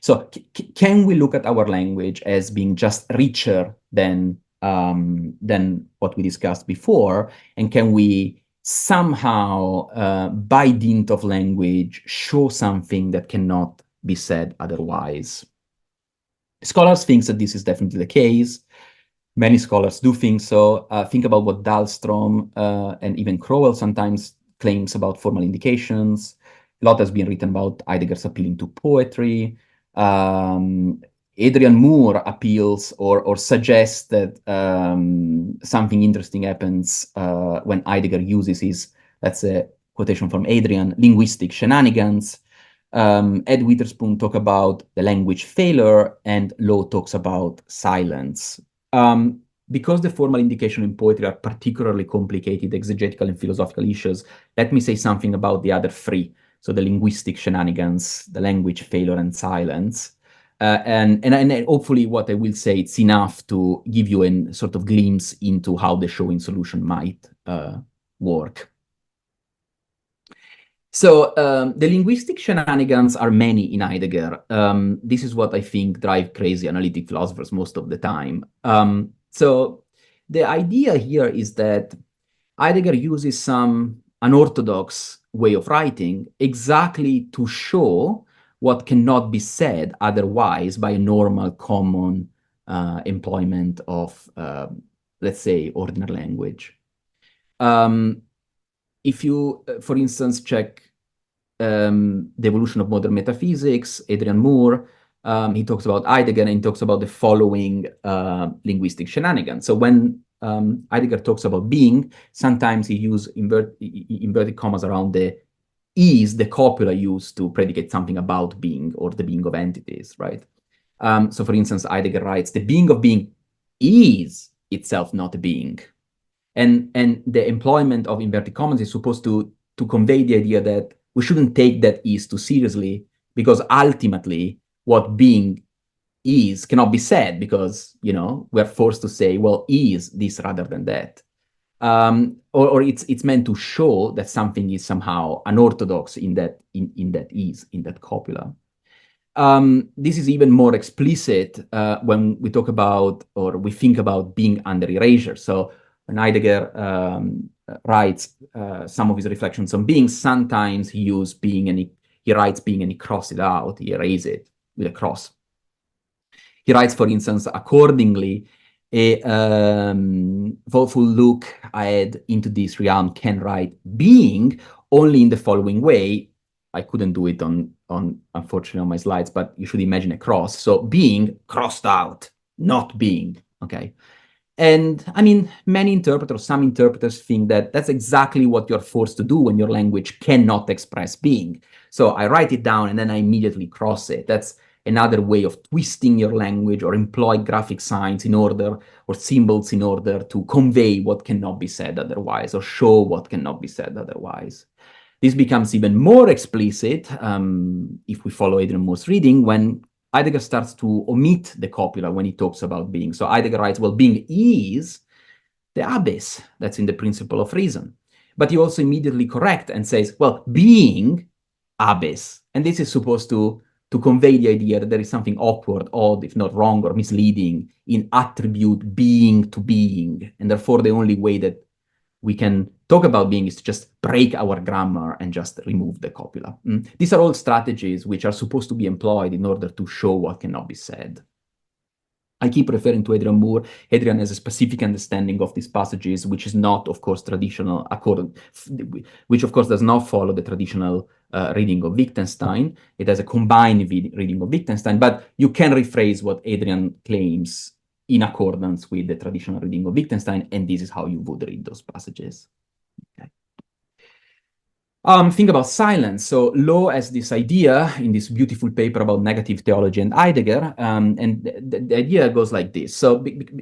So can we look at our language as being just richer than what we discussed before? And can we somehow, by dint of language, show something that cannot be said otherwise? Scholars think that this is definitely the case. Many scholars do think so. Think about what Dahlstrom and even Crowell sometimes claims about formal indications. A lot has been written about Heidegger's appealing to poetry. Adrian Moore appeals or suggests that something interesting happens when Heidegger uses his, let's say, quotation from Adrian, linguistic shenanigans. Ed Witherspoon talk about the language failure, and Law talks about silence. Because the formal indication in poetry are particularly complicated exegetical and philosophical issues, let me say something about the other three. So the linguistic shenanigans, the language failure, and silence. And hopefully what I will say, it's enough to give you a sort of glimpse into how the showing solution might work. So the linguistic shenanigans are many in Heidegger. This is what I think drive crazy analytic philosophers most of the time. So the idea here is that Heidegger uses some unorthodox way of writing exactly to show what cannot be said otherwise by a normal common employment of, let's say, ordinary language. If you, for instance, check the evolution of modern metaphysics, Adrian Moore, he talks about Heidegger and he talks about the following linguistic shenanigans. So when Heidegger talks about being, sometimes he uses inverted commas around the is, the copula used to predicate something about being or the being of entities, right? So for instance, Heidegger writes, the being of being is itself not a being. And the employment of inverted commas is supposed to convey the idea that we shouldn't take that is too seriously, because ultimately what being is cannot be said, because, you know, we're forced to say, well, is this rather than that. Or it's meant to show that something is somehow unorthodox in that copula. This is even more explicit when we talk about, or we think about, being under erasure. So when Heidegger writes some of his reflections on being, sometimes he uses being and he writes being and he crosses it out, he erases it with a cross. He writes, for instance, accordingly, a thoughtful look ahead into this realm can write being only in the following way. I couldn't do it on unfortunately on my slides, but you should imagine a cross. So being crossed out, not being, okay? And I mean, some interpreters think that that's exactly what you're forced to do when your language cannot express being. So I write it down and then I immediately cross it. That's another way of twisting your language, or employ graphic signs in order, or symbols in order to convey what cannot be said otherwise, or show what cannot be said otherwise. This becomes even more explicit if we follow Adrian Moore's reading, when Heidegger starts to omit the copula when he talks about being. So Heidegger writes, well, being is the abyss that's in the principle of reason. But he also immediately corrects and says, well, being abyss. And this is supposed to convey the idea that there is something awkward, odd, if not wrong or misleading, in attribute being to being. And therefore, the only way that we can talk about being is to just break our grammar and just remove the copula. These are all strategies which are supposed to be employed in order to show what cannot be said. I keep referring to Adrian Moore. Adrian has a specific understanding of these passages, which is not, of course, traditional, which of course does not follow the traditional reading of Wittgenstein. It has a combined reading of Wittgenstein, but you can rephrase what Adrian claims in accordance with the traditional reading of Wittgenstein, and this is how you would read those passages. Okay. Think about silence. So Law has this idea in this beautiful paper about negative theology and Heidegger, and the idea goes like this. So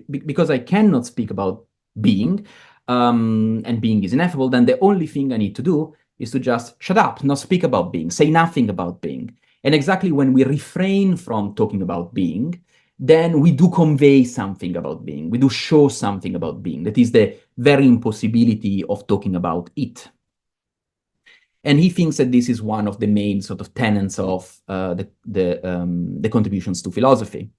because I cannot speak about being, and being is ineffable, then the only thing I need to do is to just shut up, not speak about being, say nothing about being. And exactly when we refrain from talking about being, then we do convey something about being. We do show something about being. That is the very impossibility of talking about it. And he thinks that this is one of the main sort of tenets of the contributions to philosophy.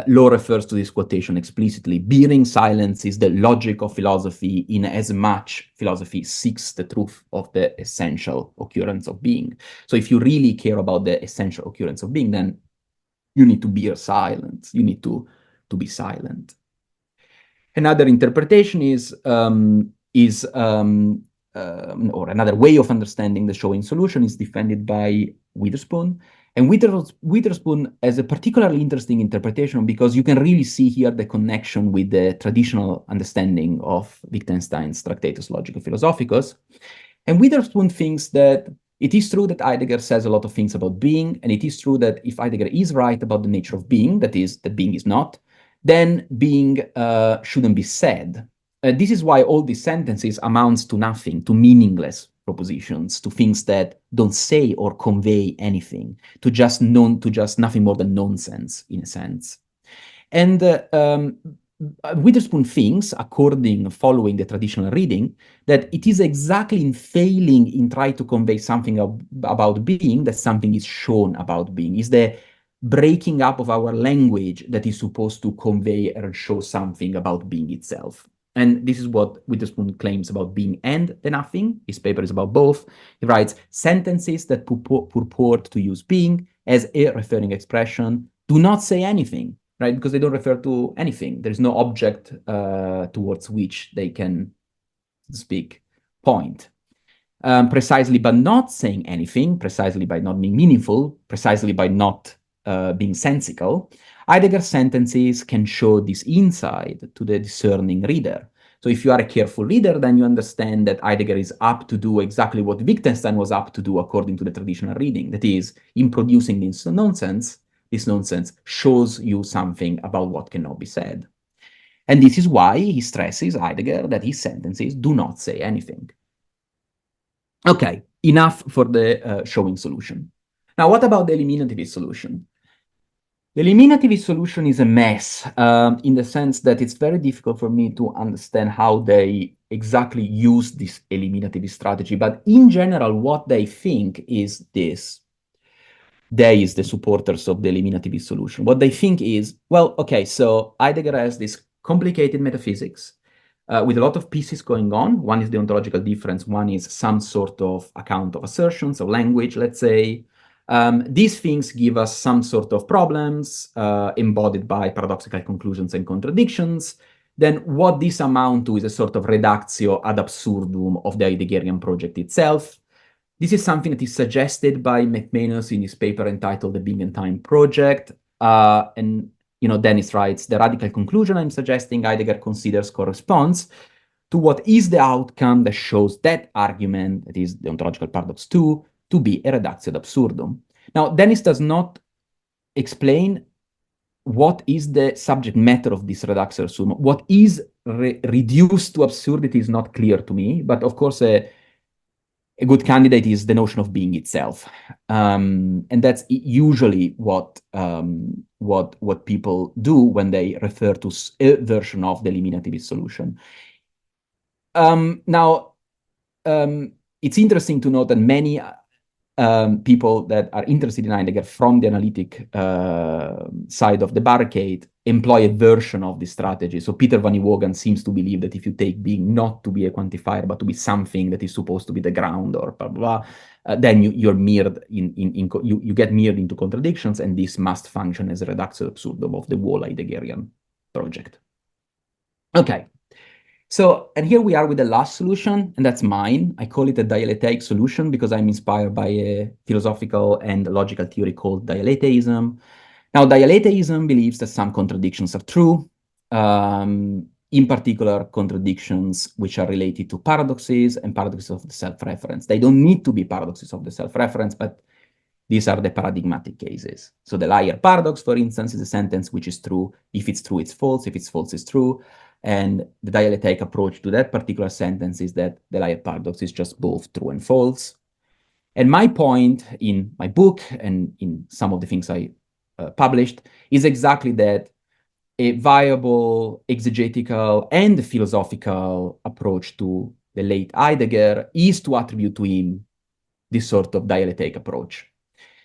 Law refers to this quotation explicitly. Bearing silence is the logic of philosophy, in as much philosophy seeks the truth of the essential occurrence of being. So if you really care about the essential occurrence of being, then you need to bear silence. You need to be silent. Another interpretation or another way of understanding the showing solution is defended by Witherspoon. And Witherspoon has a particularly interesting interpretation because you can really see here the connection with the traditional understanding of Wittgenstein's Tractatus Logico Philosophicus. And Witherspoon thinks that it is true that Heidegger says a lot of things about being, and it is true that if Heidegger is right about the nature of being, that is, that being is not, then being shouldn't be said. This is why all these sentences amounts to nothing, to meaningless propositions, to things that don't say or convey anything, to just nothing more than nonsense, in a sense. And Witherspoon thinks, following the traditional reading, that it is exactly in failing in trying to convey something about being that something is shown about being. Is the breaking up of our language that is supposed to convey or show something about being itself. And this is what Witherspoon claims about being and the nothing. His paper is about both. He writes, sentences that purport to use being as a referring expression do not say anything, right? Because they don't refer to anything. There is no object towards which they can, so to speak, point. Precisely by not saying anything, precisely by not being meaningful, precisely by not being sensical, Heidegger's sentences can show this insight to the discerning reader. So if you are a careful reader, then you understand that Heidegger is up to do exactly what Wittgenstein was up to do according to the traditional reading. That is, in producing this nonsense shows you something about what cannot be said. And this is why he stresses, Heidegger, that his sentences do not say anything. Okay, enough for the showing solution. Now, what about the eliminativist solution? The eliminativist solution is a mess in the sense that it's very difficult for me to understand how they exactly use this eliminativist strategy. But in general, what they think is this. They is the supporters of the eliminativist solution. What they think is, well, okay, so Heidegger has this complicated metaphysics with a lot of pieces going on. One is the ontological difference. One is some sort of account of assertions of language, let's say. These things give us some sort of problems embodied by paradoxical conclusions and contradictions. Then what this amount to is a sort of reductio ad absurdum of the Heideggerian project itself. This is something that is suggested by McManus in his paper entitled The Being and Time Project. And Dennis writes, the radical conclusion I'm suggesting Heidegger considers corresponds to what is the outcome that shows that argument, that is the ontological paradox 2, to be a reductio ad absurdum. Now, Dennis does not explain what is the subject matter of this reductio ad absurdum. What is reduced to absurdity is not clear to me, but of course, a good candidate is the notion of being itself. And that's usually what people do when they refer to a version of the eliminativist solution. Now, it's interesting to note that many people that are interested in Heidegger from the analytic side of the barricade employ a version of this strategy. So Peter van Inwagen seems to believe that if you take being not to be a quantifier, but to be something that is supposed to be the ground or blah, blah, blah, then you're mirrored you get mirrored into contradictions, and this must function as a reductio ad absurdum of the whole Heideggerian project. Okay. So, and here we are with the last solution, and that's mine. I call it a dialethetic solution because I'm inspired by a philosophical and logical theory called dialetheism. Now, dialetheism believes that some contradictions are true, in particular, contradictions which are related to paradoxes and paradoxes of the self-reference. They don't need to be paradoxes of the self-reference, but these are the paradigmatic cases. So the liar paradox, for instance, is a sentence which is true. If it's true, it's false. If it's false, it's true. And the dialectic approach to that particular sentence is that the liar paradox is just both true and false. And my point in my book and in some of the things I published is exactly that a viable exegetical and philosophical approach to the late Heidegger is to attribute to him this sort of dialectic approach.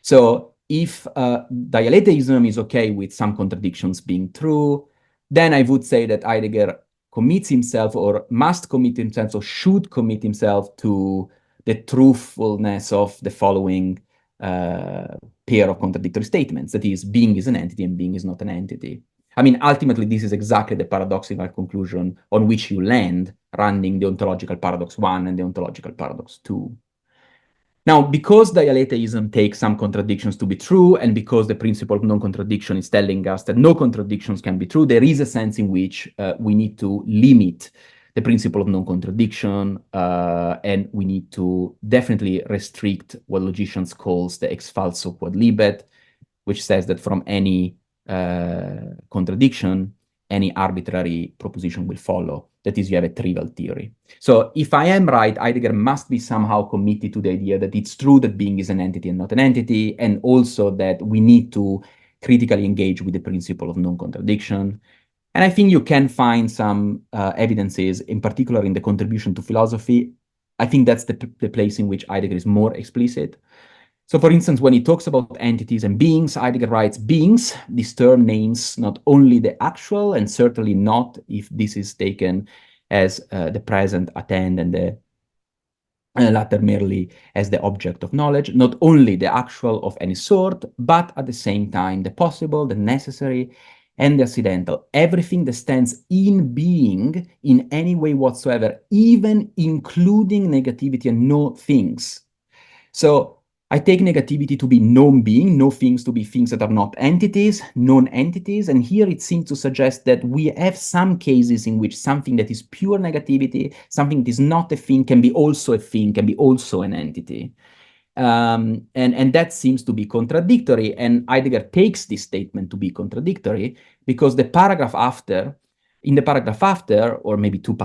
So if dialecticism is okay with some contradictions being true, then I would say that Heidegger commits himself or must commit himself or should commit himself to the truthfulness of the following pair of contradictory statements. That is, being is an entity and being is not an entity. I mean, ultimately, this is exactly the paradoxical conclusion on which you land running the ontological paradox 1 and the ontological paradox 2. Now, because dialetheism takes some contradictions to be true, and because the principle of non-contradiction is telling us that no contradictions can be true, there is a sense in which we need to limit the principle of non-contradiction, and we need to definitely restrict what logicians calls the ex falso quod libet, which says that from any contradiction, any arbitrary proposition will follow. That is, you have a trivial theory. So if I am right, Heidegger must be somehow committed to the idea that it's true that being is an entity and not an entity, and also that we need to critically engage with the principle of non-contradiction. And I think you can find some evidences, in particular in the contribution to philosophy. I think that's the place in which Heidegger is more explicit. So for instance, when he talks about entities and beings, Heidegger writes, beings, this term names not only the actual, and certainly not if this is taken as the present attend and the latter merely as the object of knowledge, not only the actual of any sort, but at the same time the possible, the necessary, and the accidental. Everything that stands in being in any way whatsoever, even including negativity and no things. So I take negativity to be non-being, no things to be things that are not entities, non-entities, and here it seems to suggest that we have some cases in which something that is pure negativity, something that is not a thing, can be also a thing, can be also an entity. And that seems to be contradictory, and Heidegger takes this statement to be contradictory because the paragraph after, in the paragraph after, or maybe two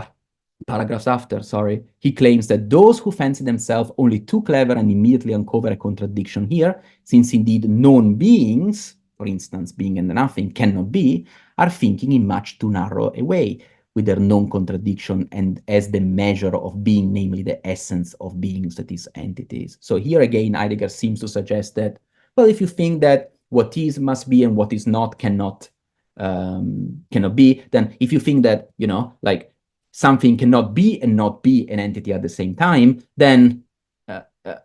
paragraphs after, sorry, he claims that those who fancy themselves only too clever and immediately uncover a contradiction here, since indeed known beings, for instance, being and nothing cannot be, are thinking in much too narrow a way with their non-contradiction and as the measure of being, namely the essence of beings, that is entities. So here again, Heidegger seems to suggest that, well, if you think that what is must be and what is not cannot be, then if you think that, you know, like something cannot be and not be an entity at the same time, then and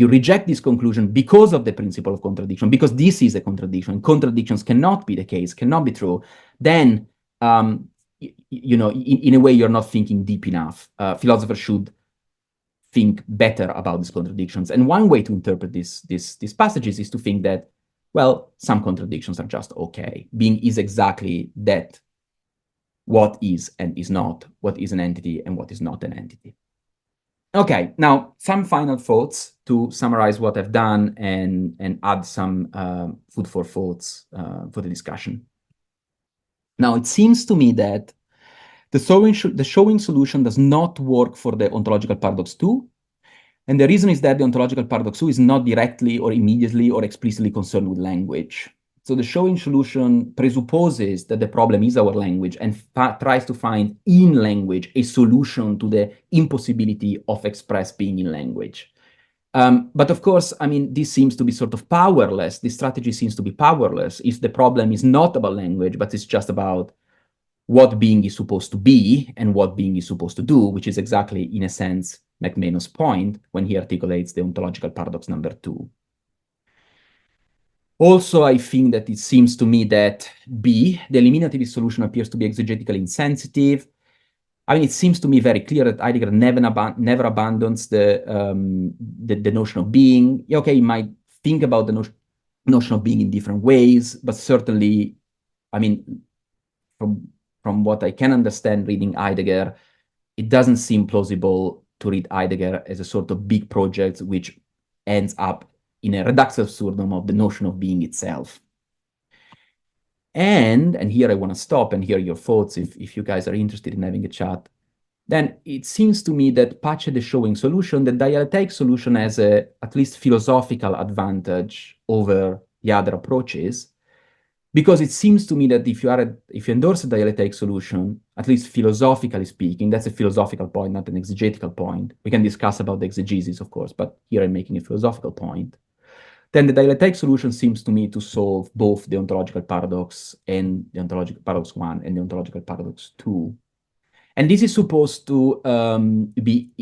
you reject this conclusion because of the principle of contradiction, because this is a contradiction. Contradictions cannot be the case, cannot be true. Then, you know, in a way, you're not thinking deep enough. Philosophers should think better about these contradictions. And one way to interpret these passages is to think that, well, some contradictions are just okay. Being is exactly that. What is and is not, what is an entity and what is not an entity. Okay, now some final thoughts to summarize what I've done and add some food for thoughts for the discussion. Now, it seems to me that the showing solution does not work for the ontological paradox 2. And the reason is that the ontological paradox 2 is not directly or immediately or explicitly concerned with language. So the showing solution presupposes that the problem is our language and tries to find in language a solution to the impossibility of express being in language. But of course, I mean, this seems to be sort of powerless. This strategy seems to be powerless if the problem is not about language, but it's just about what being is supposed to be and what being is supposed to do, which is exactly, in a sense, McManus' point when he articulates the ontological paradox number 2. Also, I think that it seems to me that B, the eliminative solution, appears to be exegetically insensitive. I mean, it seems to me very clear that Heidegger never abandons the notion of being. Okay, you might think about the notion of being in different ways, but certainly, I mean, from what I can understand reading Heidegger, it doesn't seem plausible to read Heidegger as a sort of big project which ends up in a reductio absurdum of the notion of being itself. And here I want to stop and hear your thoughts if you guys are interested in having a chat. Then it seems to me that Pace the showing solution, the dialectic solution, has a at least philosophical advantage over the other approaches, because it seems to me that if you endorse a dialectic solution, at least philosophically speaking, that's a philosophical point, not an exegetical point. We can discuss about the exegesis, of course, but here I'm making a philosophical point. Then the dialectic solution seems to me to solve both the ontological paradox and the ontological paradox 1 and the ontological paradox 2. And this is supposed to be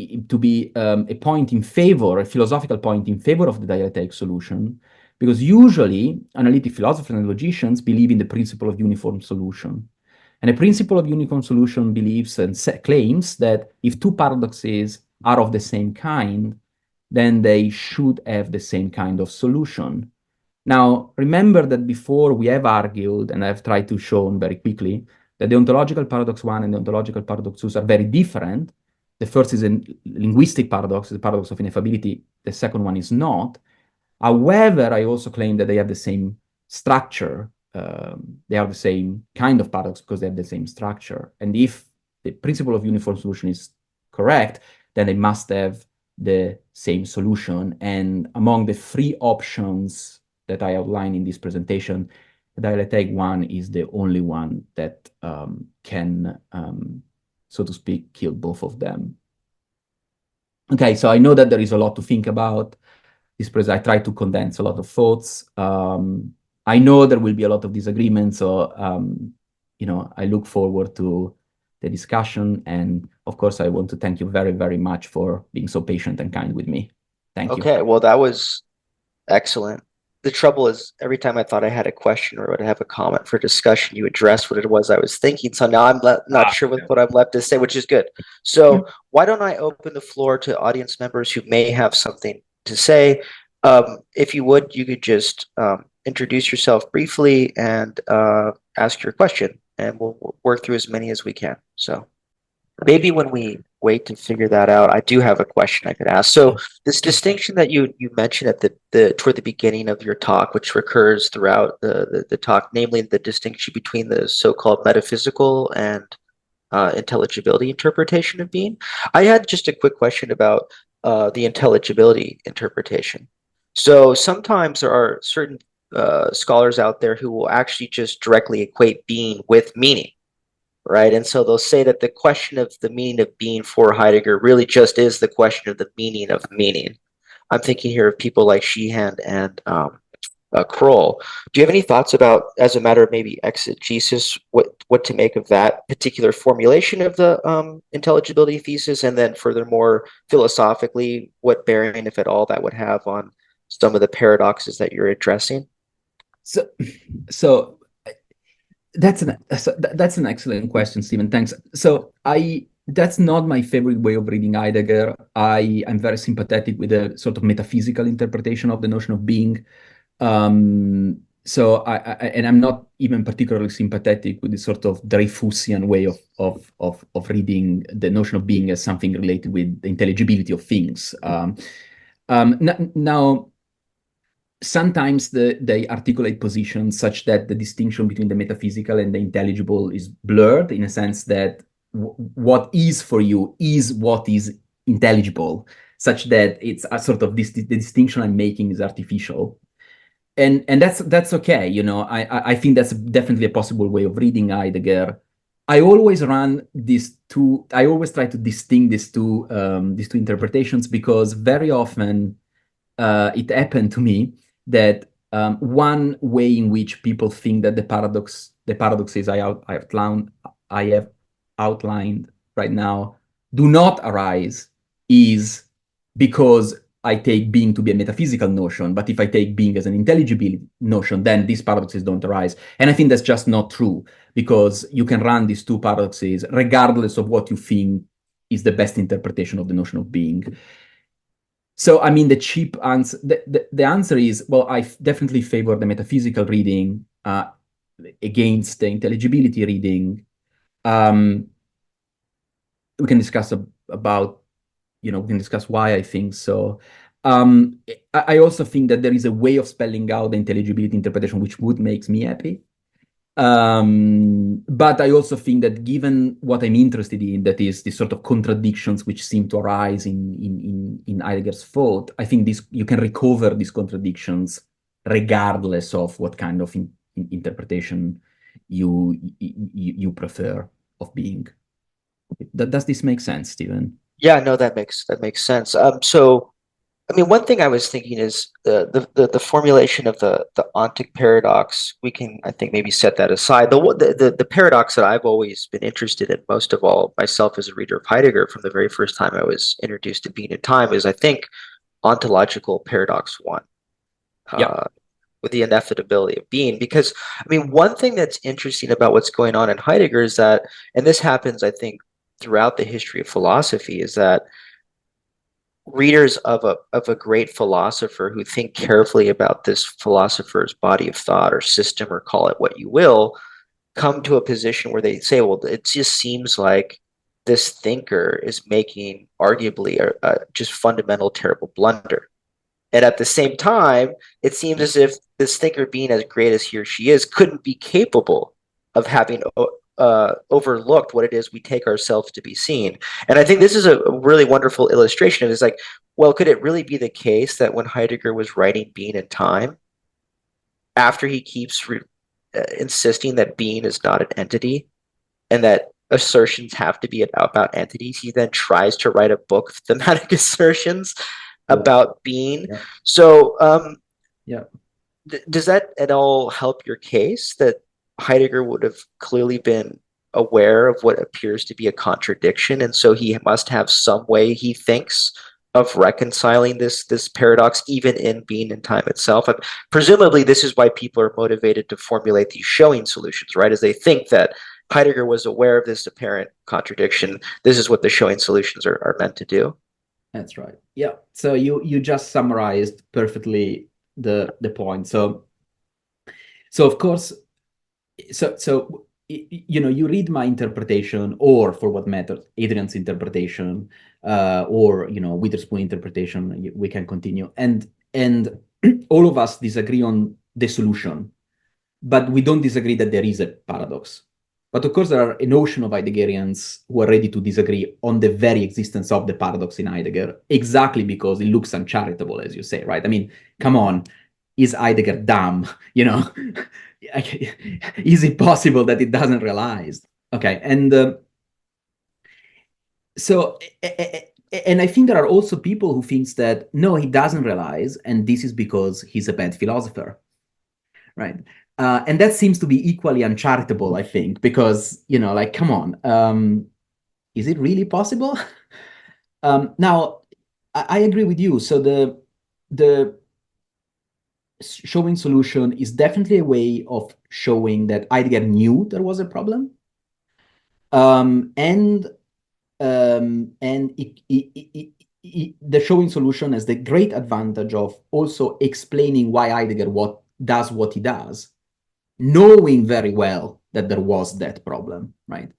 a point in favor, a philosophical point in favor of the dialectic solution, because usually analytic philosophers and logicians believe in the principle of uniform solution. And the principle of uniform solution believes and claims that if two paradoxes are of the same kind, then they should have the same kind of solution. Now, remember that before we have argued, and I've tried to show very quickly, that the ontological paradox 1 and the ontological paradox 2 are very different. The first is a linguistic paradox, the paradox of ineffability. The second one is not. However, I also claim that they have the same structure. They are the same kind of paradox because they have the same structure. And if the principle of uniform solution is correct, then they must have the same solution. And among the three options that I outline in this presentation, the dialectic one is the only one that can, so to speak, kill both of them. Okay, so I know that there is a lot to think about. I try to condense a lot of thoughts. I know there will be a lot of disagreements, so I look forward to the discussion. And of course, I want to thank you very, very much for being so patient and kind with me. Thank you. Okay, well, that was excellent. The trouble is, every time I thought I had a question or would have a comment for discussion, you addressed what it was I was thinking. So now I'm not sure what I'm left to say, which is good. So why don't I open the floor to audience members who may have something to say? If you would, you could just introduce yourself briefly and ask your question, and we'll work through as many as we can. So maybe when we wait to figure that out, I do have a question I could ask. So this distinction that you mentioned at the toward the beginning of your talk, which recurs throughout the talk, namely the distinction between the so-called metaphysical and intelligibility interpretation of being. I had just a quick question about the intelligibility interpretation. So sometimes there are certain scholars out there who will actually just directly equate being with meaning, right? And so they'll say that the question of the meaning of being for Heidegger really just is the question of the meaning of meaning. I'm thinking here of people like Sheehan and Kroll. Do you have any thoughts about, as a matter of maybe exegesis, what to make of that particular formulation of the intelligibility thesis, and then furthermore, philosophically, what bearing, if at all, that would have on some of the paradoxes that you're addressing? So that's an excellent question, Stephen. Thanks. So that's not my favorite way of reading Heidegger. I'm very sympathetic with a sort of metaphysical interpretation of the notion of being. So I'm not even particularly sympathetic with this sort of Dreyfusian way of reading the notion of being as something related with the intelligibility of things. Now, sometimes they articulate positions such that the distinction between the metaphysical and the intelligible is blurred, in a sense that what is for you is what is intelligible, such that it's a sort of the distinction I'm making is artificial. And that's okay, I think that's definitely a possible way of reading Heidegger. I always try to distinguish these two interpretations, because very often it happened to me that one way in which people think that the paradoxes I have outlined right now do not arise is because I take being to be a metaphysical notion, but if I take being as an intelligibility notion, then these paradoxes don't arise. And I think that's just not true, because you can run these two paradoxes regardless of what you think is the best interpretation of the notion of being. So, I mean, the cheap answer, the answer is, well, I definitely favor the metaphysical reading against the intelligibility reading. We can discuss about, we can discuss why I think so. I also think that there is a way of spelling out the intelligibility interpretation which would make me happy. But I also think that given what I'm interested in, that is the sort of contradictions which seem to arise in Heidegger's thought, I think you can recover these contradictions regardless of what kind of interpretation you prefer of being. Does this make sense, Stephen? Yeah, no, that makes sense. So, I mean, one thing I was thinking is the formulation of the ontic paradox. We can, I think, maybe set that aside. The paradox that I've always been interested in, most of all, myself as a reader of Heidegger from the very first time I was introduced to Being in Time, is, I think, ontological paradox one. With the ineffability of being. Because, I mean, one thing that's interesting about what's going on in Heidegger is that, and this happens, I think, throughout the history of philosophy, is that readers of a great philosopher who think carefully about this philosopher's body of thought or system, or call it what you will, come to a position where they say, well, it just seems like this thinker is making arguably a just fundamental terrible blunder. And at the same time, it seems as if this thinker, being as great as he or she is, couldn't be capable of having overlooked what it is we take ourselves to be seen. And I think this is a really wonderful illustration of it. It's like, well, could it really be the case that when Heidegger was writing Being and Time, after he keeps insisting that being is not an entity and that assertions have to be about entities, he then tries to write a book of thematic assertions about being. Yeah. So, Yeah. does that at all help your case that Heidegger would have clearly been aware of what appears to be a contradiction, and so he must have some way, he thinks, of reconciling this paradox, even in Being and Time itself? And presumably, this is why people are motivated to formulate these showing solutions, right? As they think that Heidegger was aware of this apparent contradiction. This is what the showing solutions are meant to do. That's right. Yeah. So you just summarized perfectly the point. So of course, you read my interpretation, or for what matters, Adrian's interpretation, or Witherspoon interpretation. We can continue, and all of us disagree on the solution, but we don't disagree that there is a paradox. But of course, there are a notion of Heideggerians who are ready to disagree on the very existence of the paradox in Heidegger, exactly because it looks uncharitable, as you say, right? I mean, come on, is Heidegger dumb? Is it possible that it doesn't realize? Okay, and and I think there are also people who thinks that no, he doesn't realize, and this is because he's a bad philosopher, right? And that seems to be equally uncharitable, I think, because like, come on, is it really possible? Now, I agree with you. So the showing solution is definitely a way of showing that Heidegger knew there was a problem, and the showing solution has the great advantage of also explaining why Heidegger does what he does, knowing very well that there was that problem, right?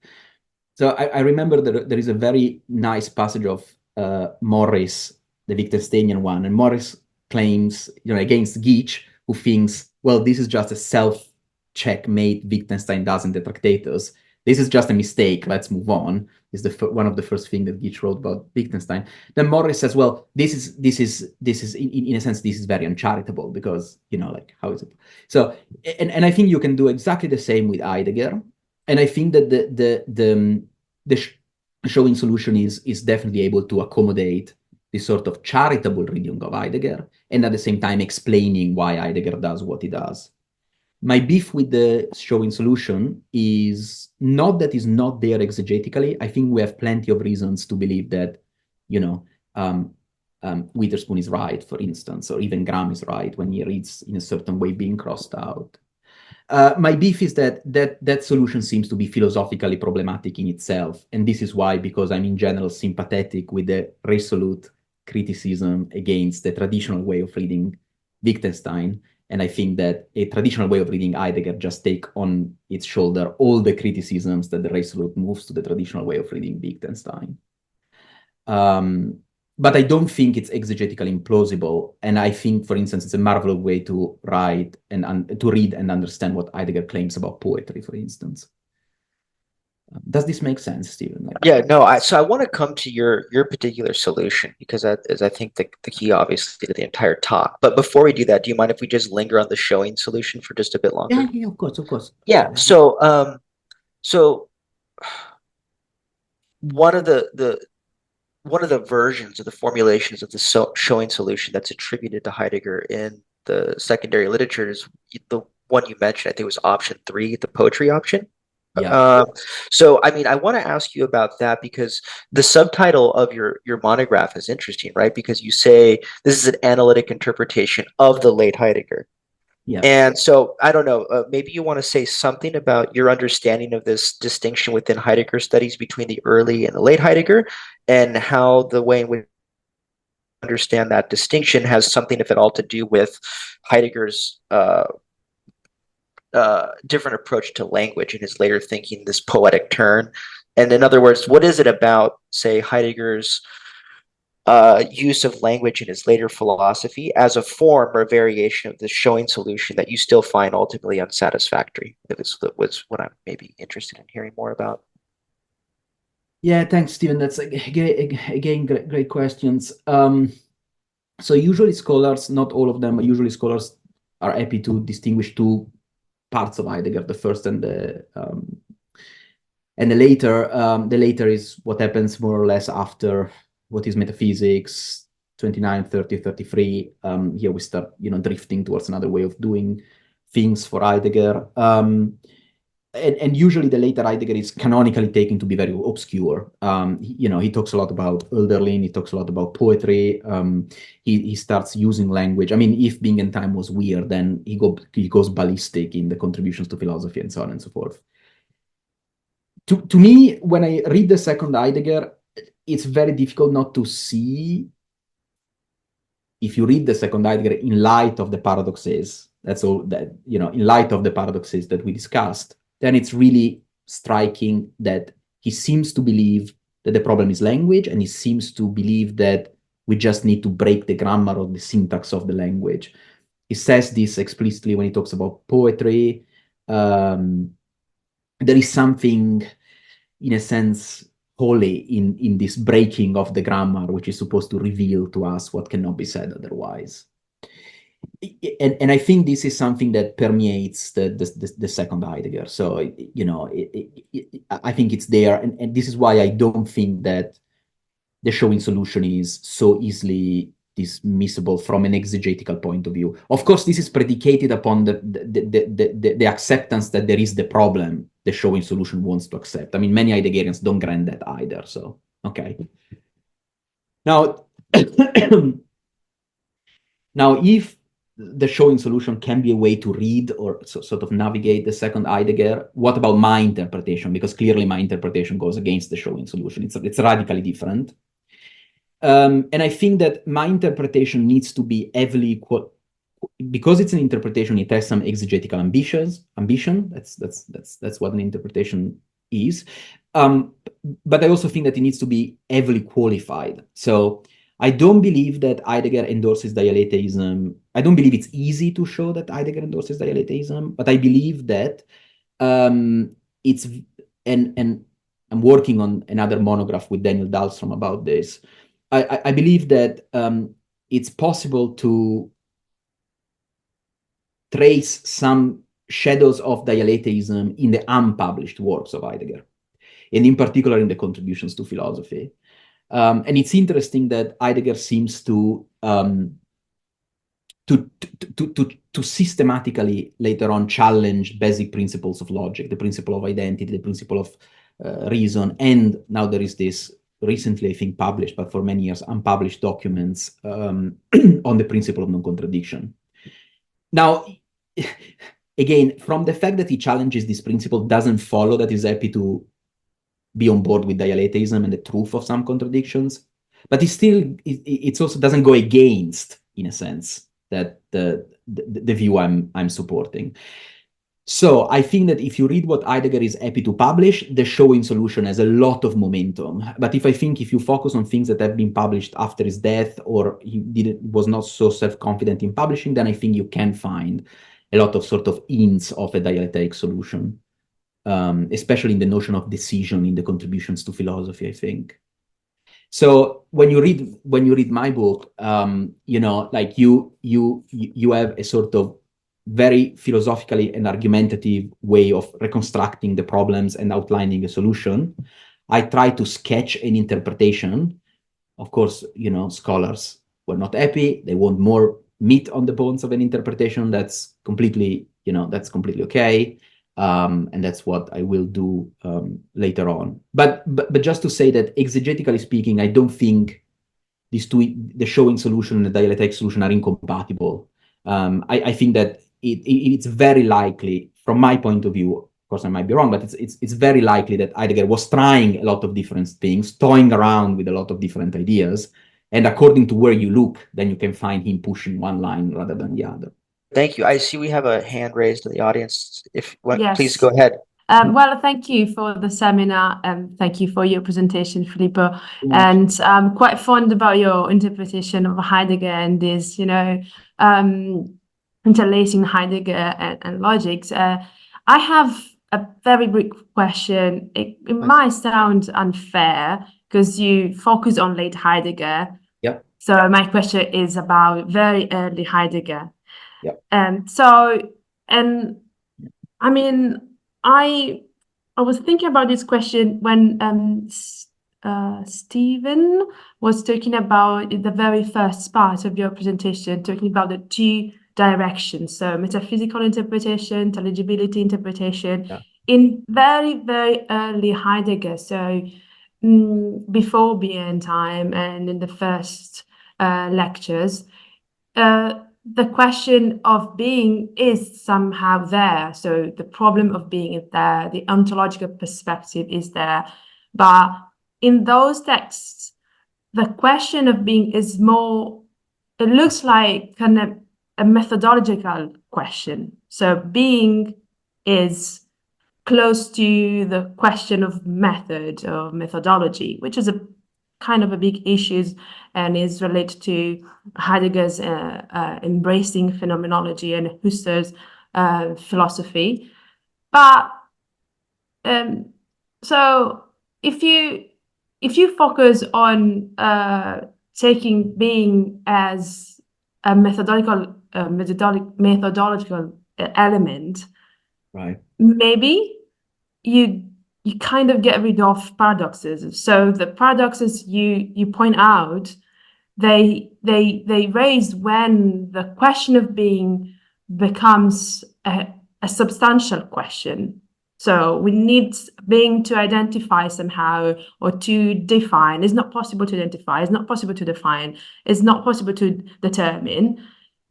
So I remember that there is a very nice passage of Morris, the Wittgensteinian one, and Morris claims, against Geach, who thinks, well, this is just a self-checkmate Wittgenstein does in the Tractatus. This is just a mistake. Let's move on. Is one of the first things that Geach wrote about Wittgenstein. Then Morris says, well, this is in a sense, this is very uncharitable because like, how is it? So and I think you can do exactly the same with Heidegger. And I think that the showing solution is definitely able to accommodate this sort of charitable reading of Heidegger, and at the same time explaining why Heidegger does what he does. My beef with the showing solution is not that it's not there exegetically. I think we have plenty of reasons to believe that, Witherspoon is right, for instance, or even Graham is right when he reads in a certain way being crossed out. My beef is that solution seems to be philosophically problematic in itself. And this is why, because I'm in general sympathetic with the resolute criticism against the traditional way of reading Wittgenstein. And I think that a traditional way of reading Heidegger just take on its shoulder all the criticisms that the resolute moves to the traditional way of reading Wittgenstein. But I don't think it's exegetically implausible. And I think, for instance, it's a marvelous way to write and to read and understand what Heidegger claims about poetry, for instance. Does this make sense, Stephen? Yeah, no. So I want to come to your particular solution, because that is, I think, the key, obviously, to the entire talk. But before we do that, do you mind if we just linger on the showing solution for just a bit longer? Yeah, of course. Yeah. So one of the versions of the formulations of the showing solution that's attributed to Heidegger in the secondary literature is the one you mentioned. I think it was option 3, the poetry option. Yeah. So, I mean, I want to ask you about that, because the subtitle of your monograph is interesting, right? Because you say this is an analytic interpretation of the late Heidegger. Yeah. And so, I don't know, maybe you want to say something about your understanding of this distinction within Heidegger studies between the early and the late Heidegger, and how the way in which you understand that distinction has something, if at all, to do with Heidegger's different approach to language in his later thinking, this poetic turn. And in other words, what is it about, say, Heidegger's use of language in his later philosophy as a form or variation of the showing solution that you still find ultimately unsatisfactory? Was what I'm maybe interested in hearing more about. Yeah, thanks, Stephen. That's again great questions. So usually scholars, not all of them, usually scholars are happy to distinguish two parts of Heidegger, the first and the later. The later is what happens more or less after what is metaphysics, 29, 30, 33. Here we start, drifting towards another way of doing things for Heidegger. And usually the later Heidegger is canonically taken to be very obscure. He talks a lot about Hölderlin, he talks a lot about poetry. He starts using language. I mean, if Being and Time was weird, then he goes ballistic in the contributions to philosophy and so on and so forth. To me, when I read the second Heidegger, it's very difficult not to see, if you read the second Heidegger in light of the paradoxes, that's all that, in light of the paradoxes that we discussed, then it's really striking that he seems to believe that the problem is language, and he seems to believe that we just need to break the grammar or the syntax of the language. He says this explicitly when he talks about poetry. There is something, in a sense, holy in this breaking of the grammar, which is supposed to reveal to us what cannot be said otherwise. And I think this is something that permeates the second Heidegger. So, I think it's there. And this is why I don't think that the showing solution is so easily dismissible from an exegetical point of view. Of course, this is predicated upon the acceptance that there is the problem the showing solution wants to accept. I mean, many Heideggerians don't grant that either. So, okay. Now, now, if the showing solution can be a way to read or sort of navigate the second Heidegger, what about my interpretation? Because clearly my interpretation goes against the showing solution. It's radically different. And I think that my interpretation needs to be heavily, because it's an interpretation, it has some exegetical ambition. That's what an interpretation is. But I also think that it needs to be heavily qualified. So I don't believe that Heidegger endorses dialetheism. I don't believe it's easy to show that Heidegger endorses dialetheism, but I believe that it's, and I'm working on another monograph with Daniel Dahlstrom about this. I believe that it's possible to trace some shadows of dialetheism in the unpublished works of Heidegger, and in particular in the contributions to philosophy. And it's interesting that Heidegger seems to systematically later on challenge basic principles of logic, the principle of identity, the principle of reason, and now there is this recently, I think, published, but for many years unpublished documents on the principle of non-contradiction. Now, again, from the fact that he challenges this principle doesn't follow that he's happy to be on board with dialetheism and the truth of some contradictions, but it also doesn't go against, in a sense, that the view I'm supporting. So I think that if you read what Heidegger is happy to publish, the showing solution has a lot of momentum. But if you focus on things that have been published after his death, or he was not so self-confident in publishing, then I think you can find a lot of sort of hints of a dialectic solution, especially in the notion of decision in the contributions to philosophy, I think. So when you read my book, like you have a sort of very philosophically and argumentative way of reconstructing the problems and outlining a solution. I try to sketch an interpretation. Of course, scholars were not happy. They want more meat on the bones of an interpretation. That's completely okay. And that's what I will do later on. But just to say that exegetically speaking, I don't think these two, the showing solution and the dialectic solution, are incompatible. I think that it's very likely, from my point of view, of course I might be wrong, but it's very likely that Heidegger was trying a lot of different things, toying around with a lot of different ideas, and according to where you look, then you can find him pushing one line rather than the other. Thank you. I see we have a hand raised in the audience. Please Yes. go ahead. Well, thank you for the seminar and thank you for your presentation, Filippo. Much. And I'm quite fond about your interpretation of Heidegger and this, interlacing Heidegger and logics. I have a very brief question. It might sound unfair because you focus on late Heidegger. Yep. So my question is about very early Heidegger. Yep. I mean, I was thinking about this question when Stephen was talking about the very first part of your presentation, talking about the two directions, so metaphysical interpretation, intelligibility interpretation, in very, very early Heidegger, so before being time and in the first lectures. The question of being is somehow there. So the problem of being is there, the ontological perspective is there. But in those texts, the question of being is more, it looks like kind of a methodological question. So being is close to the question of method or methodology, which is a kind of a big issue and is related to Heidegger's embracing phenomenology and Husserl's philosophy. But so if you focus on taking being as a methodological element, right? Maybe you kind of get rid of paradoxes. So the paradoxes you point out, they raise when the question of being becomes a substantial question. So we need being to identify somehow or to define. It's not possible to identify. It's not possible to define. It's not possible to determine.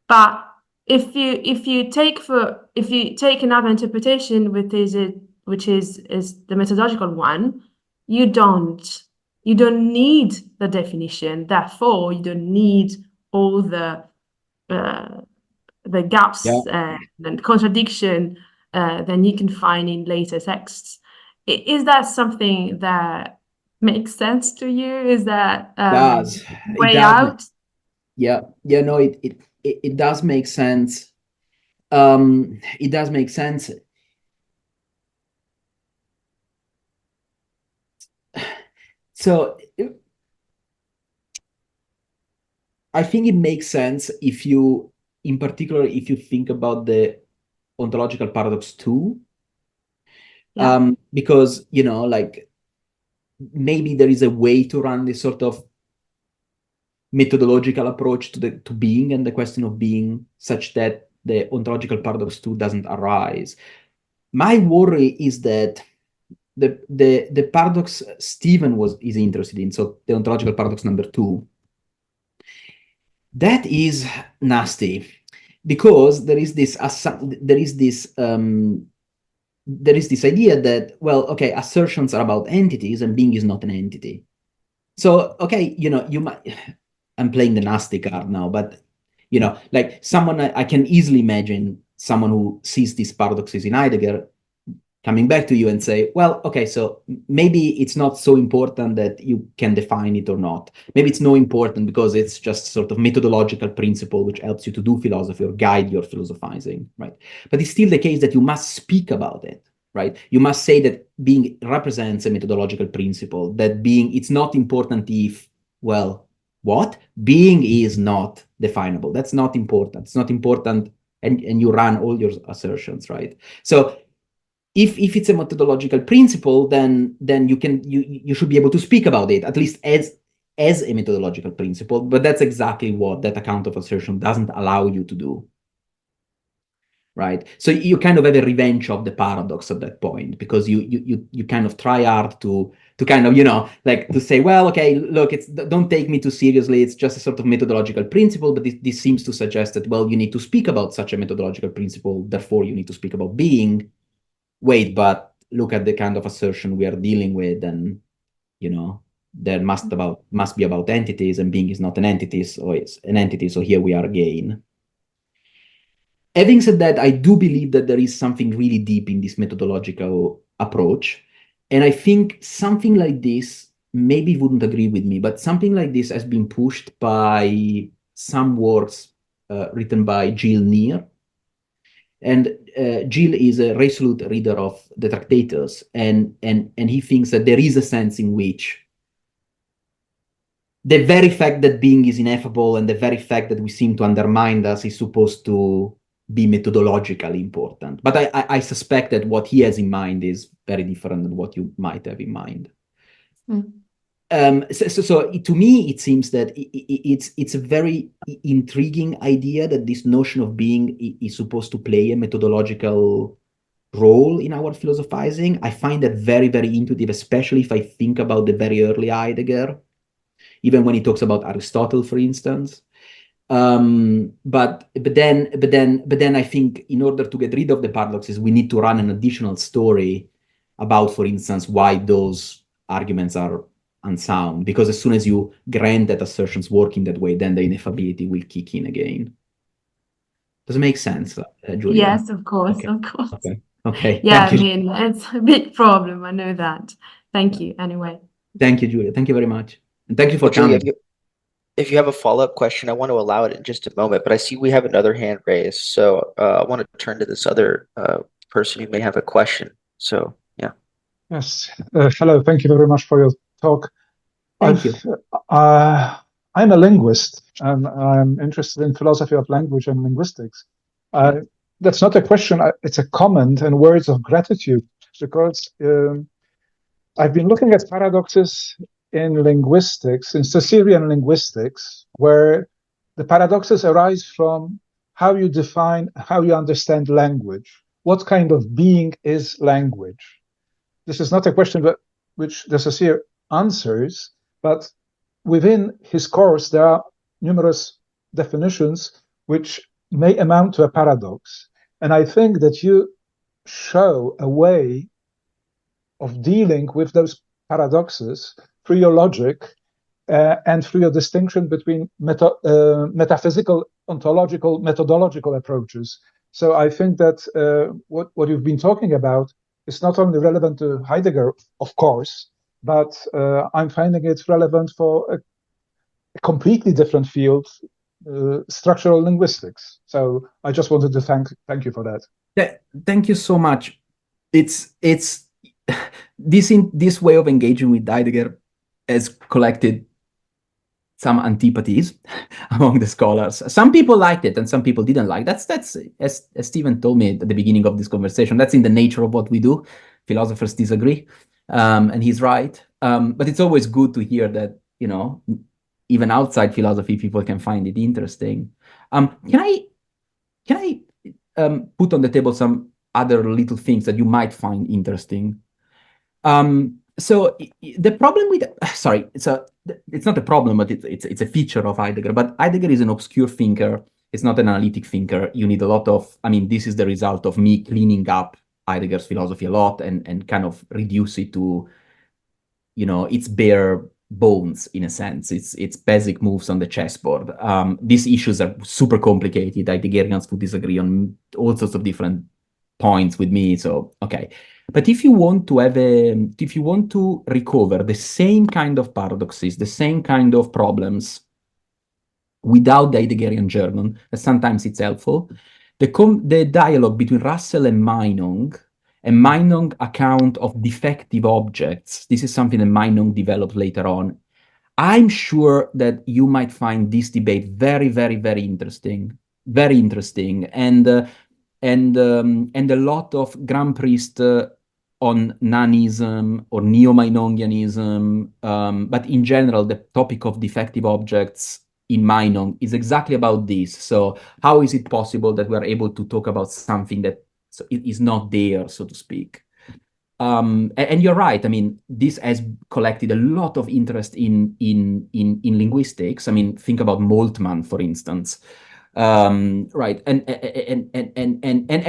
But if you take another interpretation, which is the methodological one, you don't need the definition. Therefore, you don't need all the gaps and contradiction that you can find in later texts. Is that something that makes sense to you? Is that way out? Yeah, no, it does make sense. It does make sense. So I think it makes sense if you, in particular, if you think about the ontological paradox too, because like maybe there is a way to run this sort of methodological approach to being and the question of being, such that the ontological paradox too doesn't arise. My worry is that the paradox Stephen is interested in, so the ontological paradox number 2, that is nasty, because there is this idea that, well, okay, assertions are about entities and being is not an entity. So, okay, you might, I'm playing the nasty card now, but like someone, I can easily imagine someone who sees these paradoxes in Heidegger coming back to you and say, well, okay, so maybe it's not so important that you can define it or not. Maybe it's no important because it's just sort of methodological principle which helps you to do philosophy or guide your philosophizing, right? But it's still the case that you must speak about it, right? You must say that being represents a methodological principle, that being, it's not important if, well, what? Being is not definable. That's not important. It's not important, and you run all your assertions, right? So if it's a methodological principle, then you should be able to speak about it, at least as a methodological principle. But that's exactly what that account of assertion doesn't allow you to do, right? So you kind of have a revenge of the paradox at that point, because you kind of try hard to kind of, like to say, well, okay, look, don't take me too seriously. It's just a sort of methodological principle, but this seems to suggest that, well, you need to speak about such a methodological principle, therefore you need to speak about being. Wait, but look at the kind of assertion we are dealing with, and there must be about entities, and being is not an entity, so it's an entity, so here we are again. Having said that, I do believe that there is something really deep in this methodological approach. And I think something like this, maybe wouldn't agree with me, but something like this has been pushed by some works written by Gilles Neer. And Gilles is a resolute reader of the Tractatus, and he thinks that there is a sense in which the very fact that being is ineffable and the very fact that we seem to undermine us is supposed to be methodologically important. But I suspect that what he has in mind is very different than what you might have in mind. So to me, it seems that it's a very intriguing idea that this notion of being is supposed to play a methodological role in our philosophizing. I find that very, very intuitive, especially if I think about the very early Heidegger, even when he talks about Aristotle, for instance. But then I think in order to get rid of the paradoxes, we need to run an additional story about, for instance, why those arguments are unsound. Because as soon as you grant that assertions work in that way, then the ineffability will kick in again. Does it make sense, Julia? Yes, of course, Okay. of course. Okay. Yeah, I Thank you. mean, it's a big problem. I know that. Thank you anyway. Thank you, Julia. Thank you very much. And thank you for Well, Julia, coming. if you have a follow-up question, I want to allow it in just a moment, but I see we have another hand raised. So I want to turn to this other person who may have a question. So, yeah. Yes. Hello. Thank you very much for your talk. Thank you. I'm a linguist, and I'm interested in philosophy of language and linguistics. That's not a question. It's a comment and words of gratitude, because I've been looking at paradoxes in linguistics, in Caesarean linguistics, where the paradoxes arise from how you define, how you understand language. What kind of being is language? This is not a question which the Saussure answers, but within his course, there are numerous definitions which may amount to a paradox. And I think that you show a way of dealing with those paradoxes through your logic and through your distinction between metaphysical, ontological, methodological approaches. So I think that what you've been talking about is not only relevant to Heidegger, of course, but I'm finding it relevant for a completely different field, structural linguistics. So I just wanted to thank you for that. Yeah, thank you so much. It's this way of engaging with Heidegger has collected some antipathies among the scholars. Some people liked it and some people didn't like. That's as Stephen told me at the beginning of this conversation, that's in the nature of what we do. Philosophers disagree, and he's right. But it's always good to hear that, you know, even outside philosophy, people can find it interesting. Can I put on the table some other little things that you might find interesting? So the problem with, it's not a problem, but it's a feature of Heidegger. But Heidegger is an obscure thinker. It's not an analytic thinker. You need a lot of, I mean, this is the result of me cleaning up Heidegger's philosophy a lot and kind of reduce it to, you know, its bare bones in a sense. It's basic moves on the chessboard. These issues are super complicated. Heideggerians would disagree on all sorts of different points with me. So, okay. But if you want to recover the same kind of paradoxes, the same kind of problems without the Heideggerian German, sometimes it's helpful. The dialogue between Russell and Meinong account of defective objects. This is something that Meinong developed later on. I'm sure that you might find this debate very, very, very interesting. Very interesting. And a lot of Grand Priest on nanism or neo-Meinongianism, but in general, the topic of defective objects in Meinong is exactly about this. So how is it possible that we're able to talk about something that is not there, so to speak? And you're right. I mean, this has collected a lot of interest in linguistics. I mean, think about Moltmann, for instance. Right, and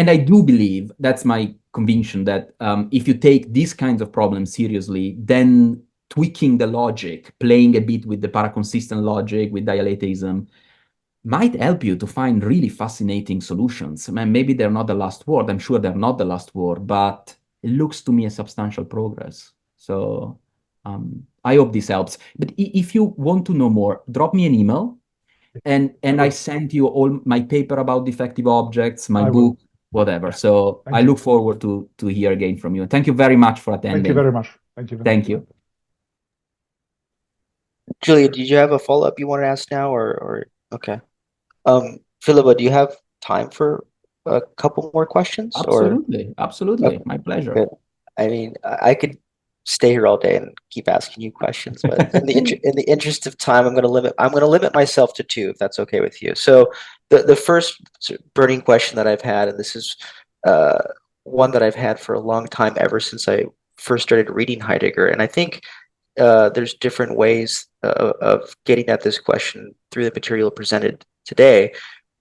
I do believe, that's my conviction, that if you take these kinds of problems seriously, then tweaking the logic, playing a bit with the paraconsistent logic, with dialetheism, might help you to find really fascinating solutions. I mean, maybe they're not the last word. I'm sure they're not the last word, but it looks to me a substantial progress. So I hope this helps. But if you want to know more, drop me an email. And I sent you all my paper about defective objects, my book, whatever. Yeah. So I look forward to hear again from you. Thank you very much for attending. Thank you very much. Thank you. Thank you. Julia, did you have a follow-up you want to ask now, or okay? Filippo, do you have time for a couple more questions? Absolutely, absolutely, Okay, my pleasure. good. I mean, I could stay here all day and keep asking you questions, but in the interest of time, I'm going to limit myself to two, if that's okay with you. So the first burning question that I've had, and this is one that I've had for a long time, ever since I first started reading Heidegger, and I think there's different ways of getting at this question through the material presented today.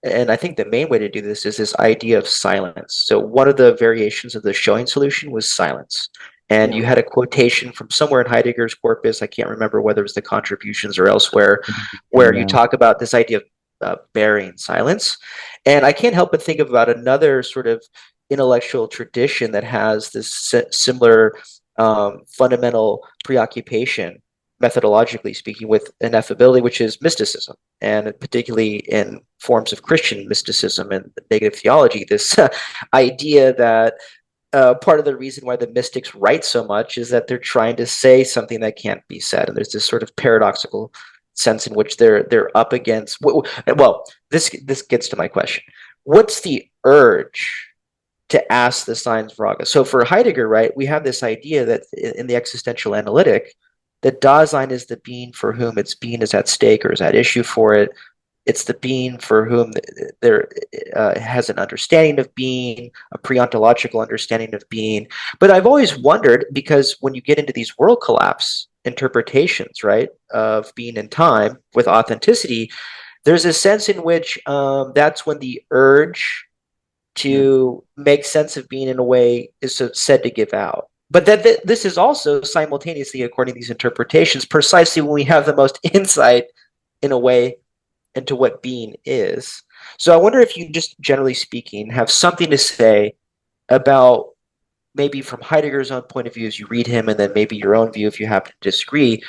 And I think the main way to do this is this idea of silence. So one of the variations of the showing solution was silence. And you had a quotation from somewhere in Heidegger's corpus, I can't remember whether it was the contributions or elsewhere, where you talk about this idea of burying silence. And I can't help but think about another sort of intellectual tradition that has this similar fundamental preoccupation, methodologically speaking, with ineffability, which is mysticism, and particularly in forms of Christian mysticism and negative theology, this idea that part of the reason why the mystics write so much is that they're trying to say something that can't be said, and there's this sort of paradoxical sense in which they're up against. Well, this gets to my question: what's the urge to ask the signs vraga? So for Heidegger, right, we have this idea that in the existential analytic, that Dasein is the being for whom its being is at stake or is at issue for it. It's the being for whom there has an understanding of being, a pre-ontological understanding of being. But I've always wondered, because when you get into these world collapse interpretations, right, of being in time with authenticity, there's a sense in which that's when the urge to make sense of being in a way is said to give out. But that this is also simultaneously, according to these interpretations, precisely when we have the most insight, in a way, into what being is. So I wonder if you, just generally speaking, have something to say about, maybe from Heidegger's own point of view as you read him, and then maybe your own view if you happen to disagree.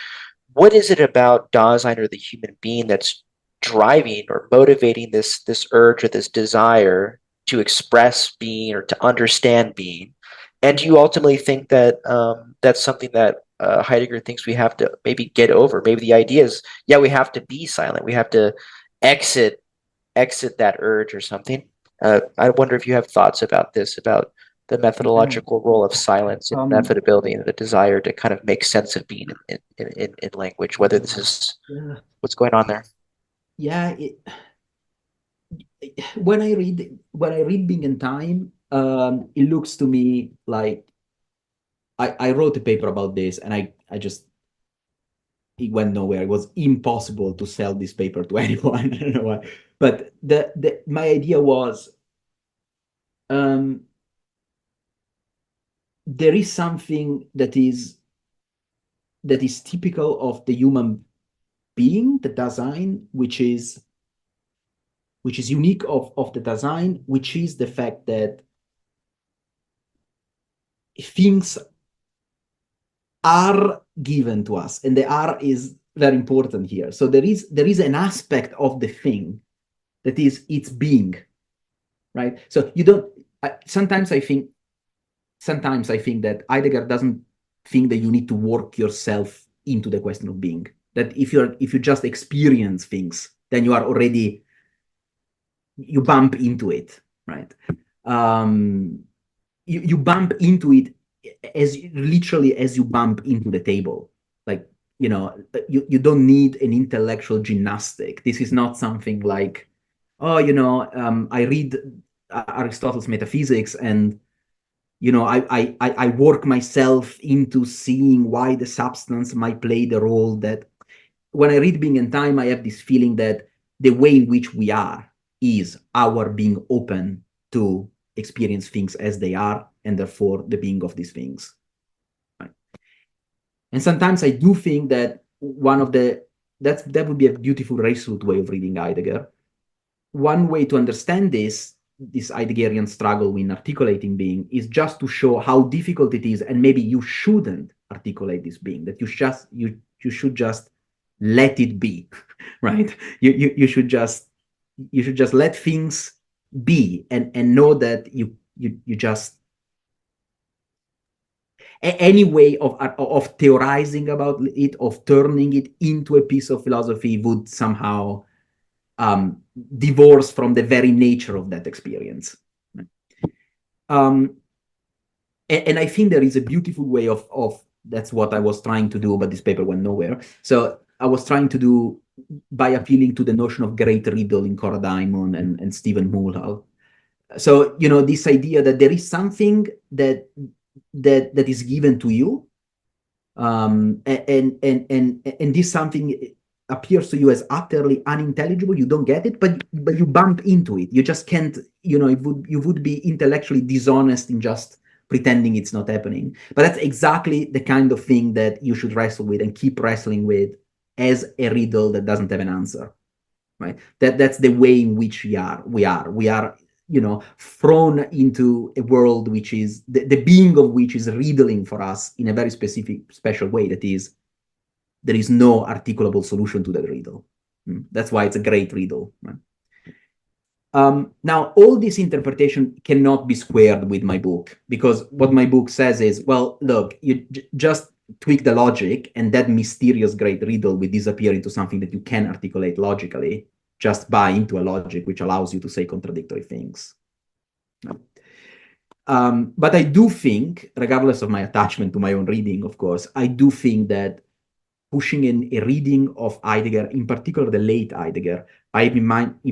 What is it about Dasein, or the human being, that's driving or motivating this urge or this desire to express being or to understand being? And do you ultimately think that that's something that Heidegger thinks we have to maybe get over? Maybe the idea is, yeah, we have to be silent. We have to exit that urge or something. I wonder if you have thoughts about this, about the methodological role of silence and ineffability and the desire to kind of make sense of being in language, whether this is what's going on there. Yeah, when I read Being and Time, it looks to me like I wrote a paper about this, and it went nowhere. It was impossible to sell this paper to anyone. I don't know why, but my idea was there is something that is typical of the human being, the Dasein, which is unique of the Dasein, which is the fact that things are given to us, and the "are" is very important here. So there is an aspect of the thing that is its being, right? So you don't. Sometimes I think that Heidegger doesn't think that you need to work yourself into the question of being. That if you just experience things, then you are already, you bump into it, right? You bump into it as literally as you bump into the table. Like, you don't need an intellectual gymnastic. This is not something like, I read Aristotle's Metaphysics, and I work myself into seeing why the substance might play the role that. When I read Being and Time, I have this feeling that the way in which we are is our being open to experience things as they are, and therefore the being of these things. Right? And sometimes I do think that that would be a beautiful resolute way of reading Heidegger, one way to understand this Heideggerian struggle in articulating being is just to show how difficult it is, and maybe you shouldn't articulate this being, that you should just let it be, right? You should just let things be, and know that you just, any way of theorizing about it, of turning it into a piece of philosophy, would somehow divorce from the very nature of that experience. And I think there is a beautiful way of that's what I was trying to do, but this paper went nowhere. So I was trying to do by appealing to the notion of great riddle in Cora Diamond and Stephen Mulhall. So, you know, this idea that there is something that is given to you, and this something appears to you as utterly unintelligible. You don't get it, but you bump into it. You just can't, you know, you would be intellectually dishonest in just pretending it's not happening. But that's exactly the kind of thing that you should wrestle with and keep wrestling with as a riddle that doesn't have an answer, right? That's the way in which we are, you know, thrown into a world which is the being of which is riddling for us in a very special way. That is, there is no articulable solution to that riddle. That's why it's a great riddle, right? Now, all this interpretation cannot be squared with my book, because what my book says is, well, look, you just tweak the logic, and that mysterious great riddle will disappear into something that you can articulate logically. Just buy into a logic which allows you to say contradictory things. But I do think, regardless of my attachment to my own reading, of course, I do think that pushing in a reading of Heidegger, in particular the late Heidegger, I have in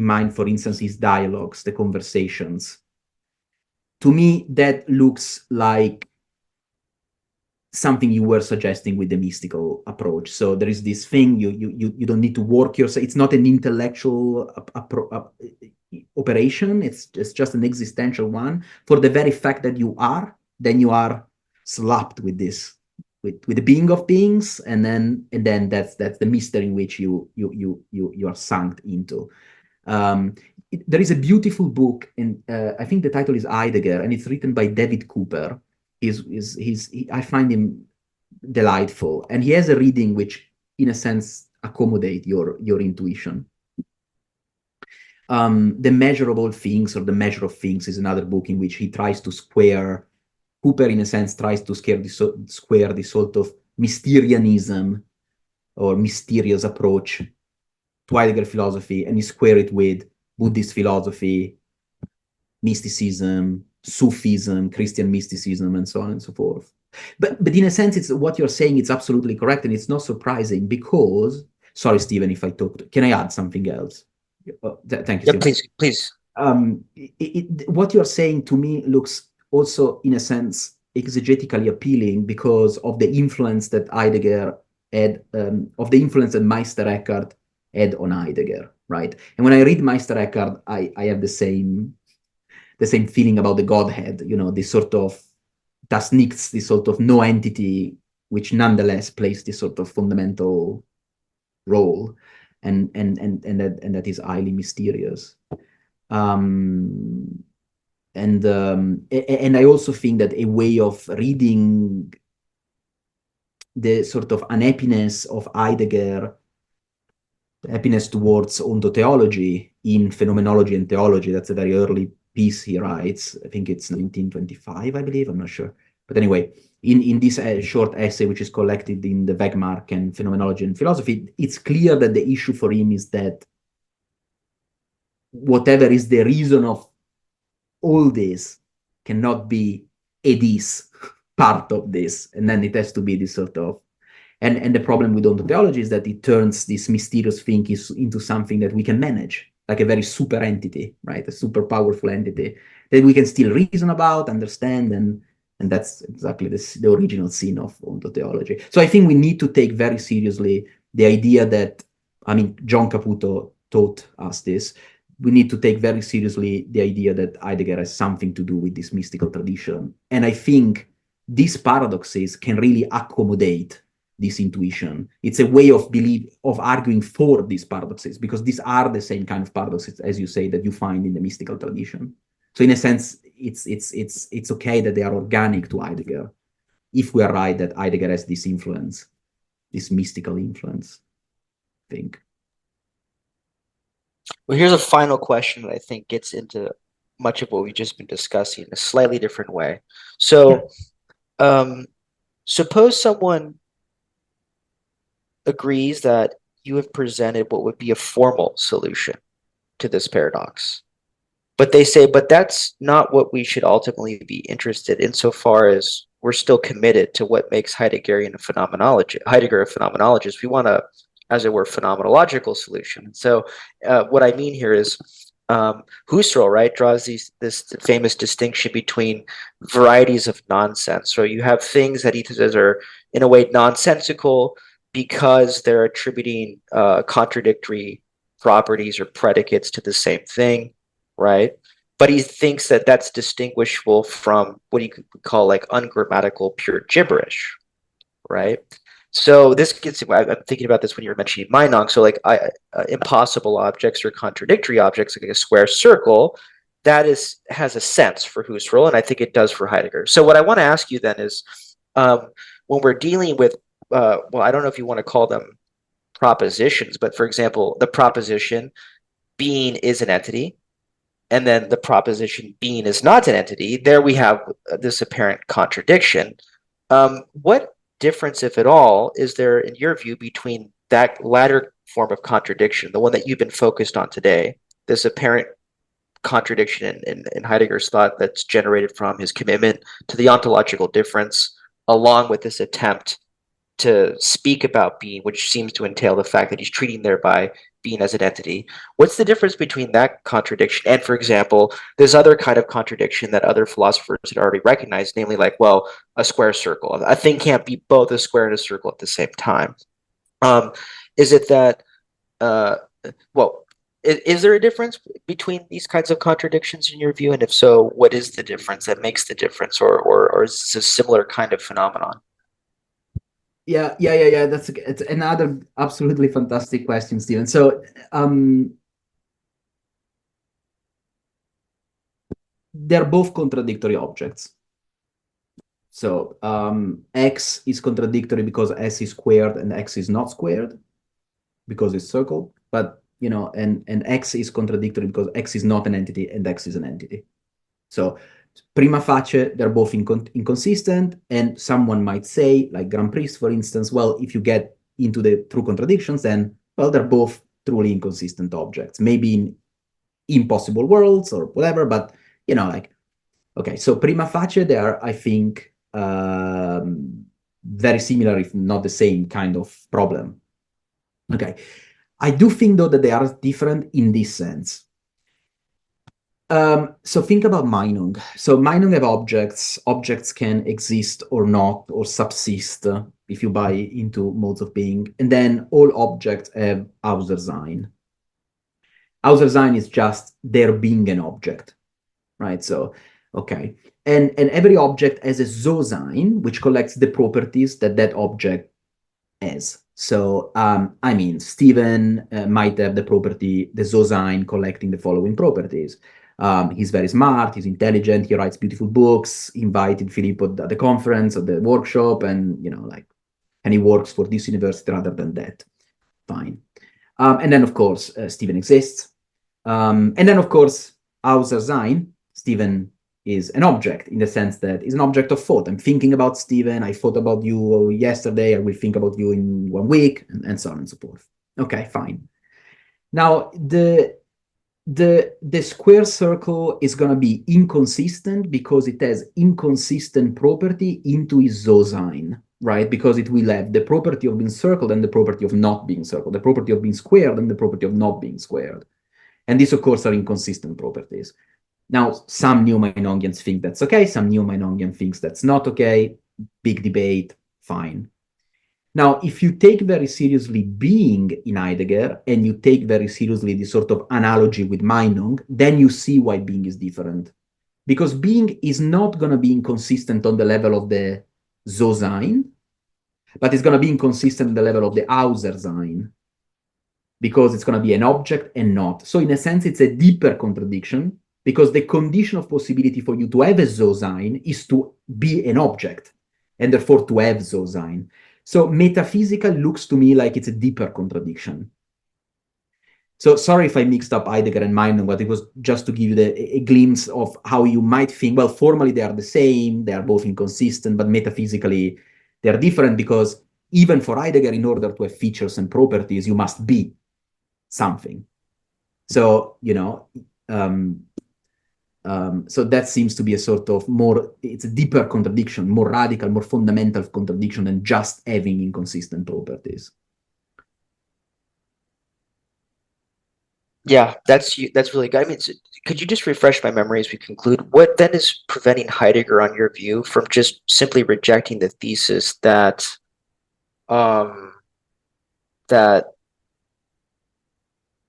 mind, for instance, his dialogues, the conversations. To me, that looks like something you were suggesting with the mystical approach. So there is this thing, you don't need to work yourself. It's not an intellectual operation. It's just an existential one. For the very fact that you are, then you are slapped with this, with the being of beings, and then that's the mystery in which you are sunk into. There is a beautiful book, and I think the title is Heidegger, and it's written by David Cooper. I find him delightful, and he has a reading which, in a sense, accommodate your intuition. The Measure of All Things, or The Measure of Things, is another book in which he tries to square. Cooper, in a sense, tries to square this sort of Mysterianism or mysterious approach to Heidegger philosophy, and he square it with Buddhist philosophy, mysticism, Sufism, Christian mysticism, and so on and so forth. But in a sense, it's what you're saying. It's absolutely correct, and it's not surprising because. Sorry, Stephen, if I talked. Can I add something else? Thank you. Yeah, Stephen. please. What you're saying to me looks also, in a sense, exegetically appealing because of the influence that Heidegger had, of the influence that Meister Eckhart had on Heidegger, right? And when I read Meister Eckhart, I have the same feeling about the Godhead, you know, this sort of das Nichts, this sort of no entity, which nonetheless plays this sort of fundamental role, and that is highly mysterious. And I also think that a way of reading the sort of unhappiness of Heidegger, happiness towards ontotheology in Phenomenology and Theology, that's a very early piece he writes. I think it's 1925, I believe, I'm not sure. But anyway, in this short essay, which is collected in the Wegmark and Phenomenology and Philosophy, it's clear that the issue for him is that whatever is the reason of all this cannot be a this part of this, and then it has to be this sort of, and the problem with ontology is that it turns this mysterious thing into something that we can manage, like a very super entity, right? A super powerful entity that we can still reason about, understand, and that's exactly the original sin of ontology. So I think we need to take very seriously the idea that, I mean, John Caputo taught us this. We need to take very seriously the idea that Heidegger has something to do with this mystical tradition. And I think these paradoxes can really accommodate this intuition. It's a way of arguing for these paradoxes, because these are the same kind of paradoxes, as you say, that you find in the mystical tradition. So in a sense, it's okay that they are organic to Heidegger, if we are right that Heidegger has this influence, this mystical influence, I think. Well, here's a final question that I think gets into much of what we've just been discussing in a slightly different way. So, suppose someone agrees that you have presented what would be a formal solution to this paradox. But they say, but that's not what we should ultimately be interested in, insofar as we're still committed to what makes Heidegger a phenomenologist. We want a, as it were, phenomenological solution. So what I mean here is Husserl, right, draws this famous distinction between varieties of nonsense. So you have things that he says are, in a way, nonsensical because they're attributing contradictory properties or predicates to the same thing, right? But he thinks that that's distinguishable from what you could call like ungrammatical pure gibberish, right? So this gets, I'm thinking about this when you were mentioning Meinong. So like impossible objects or contradictory objects, like a square circle, that has a sense for Husserl, and I think it does for Heidegger. So what I want to ask you then is, when we're dealing with, well, I don't know if you want to call them propositions, but for example, the proposition being is an entity, and then the proposition being is not an entity, there we have this apparent contradiction. What difference, if at all, is there in your view between that latter form of contradiction, the one that you've been focused on today, this apparent contradiction in Heidegger's thought that's generated from his commitment to the ontological difference, along with this attempt to speak about being, which seems to entail the fact that he's treating thereby being as an entity? What's the difference between that contradiction and, for example, this other kind of contradiction that other philosophers had already recognized, namely like, well, a square circle. A thing can't be both a square and a circle at the same time. Is it that, well, is there a difference between these kinds of contradictions in your view? And if so, what is the difference that makes the difference, or is this a similar kind of phenomenon? Yeah. It's another absolutely fantastic question, Stephen. So, they're both contradictory objects. So, X is contradictory because S is squared and X is not squared because it's circle. But, you know, and X is contradictory because X is not an entity and X is an entity. So, prima facie, they're both inconsistent, and someone might say, like Grand Prix, for instance, well, if you get into the true contradictions, then, well, they're both truly inconsistent objects, maybe in impossible worlds or whatever, but, you know, like, okay, so prima facie, they are, I think, very similar, if not the same kind of problem. Okay, I do think, though, that they are different in this sense. So think about Meinung. So Meinung have objects. Objects can exist or not, or subsist, if you buy into modes of being. And then all objects have Außersein. Außersein is just their being an object, right? So, okay. And every object has a So-Sein, which collects the properties that that object has. So, I mean, Stephen might have the property, the So-Sein, collecting the following properties. He's very smart, he's intelligent, he writes beautiful books, invited Filippo at the conference, at the workshop, and, you know, like, and he works for this university rather than that. Fine. And then, of course, Stephen exists. And then, of course, Außersein, Stephen is an object in the sense that he's an object of thought. I'm thinking about Stephen, I thought about you yesterday, I will think about you in 1 week, and so on and so forth. Okay, fine. Now, the square circle is going to be inconsistent because it has inconsistent property into its So-Sein, right? Because it will have the property of being circled and the property of not being circled, the property of being squared and the property of not being squared. And these, of course, are inconsistent properties. Now, some neo-Meinongians think that's okay, some neo-Meinongian thinks that's not okay, big debate, fine. Now, if you take very seriously being in Heidegger, and you take very seriously this sort of analogy with Meinung, then you see why being is different. Because being is not going to be inconsistent on the level of the So-Sein, but it's going to be inconsistent at the level of the Außersein, because it's going to be an object and not. So in a sense, it's a deeper contradiction, because the condition of possibility for you to have a So-Sein is to be an object, and therefore to have So-Sein. So metaphysical looks to me like it's a deeper contradiction. So sorry if I mixed up Heidegger and Meinung, but it was just to give you a glimpse of how you might think, well, formally they are the same, they are both inconsistent, but metaphysically they are different, because even for Heidegger, in order to have features and properties, you must be something. So, you know, so that seems to be a sort of more, it's a deeper contradiction, more radical, more fundamental contradiction than just having inconsistent properties. Yeah, that's really good. I mean, could you just refresh my memory as we conclude? What then is preventing Heidegger, on your view, from just simply rejecting the thesis that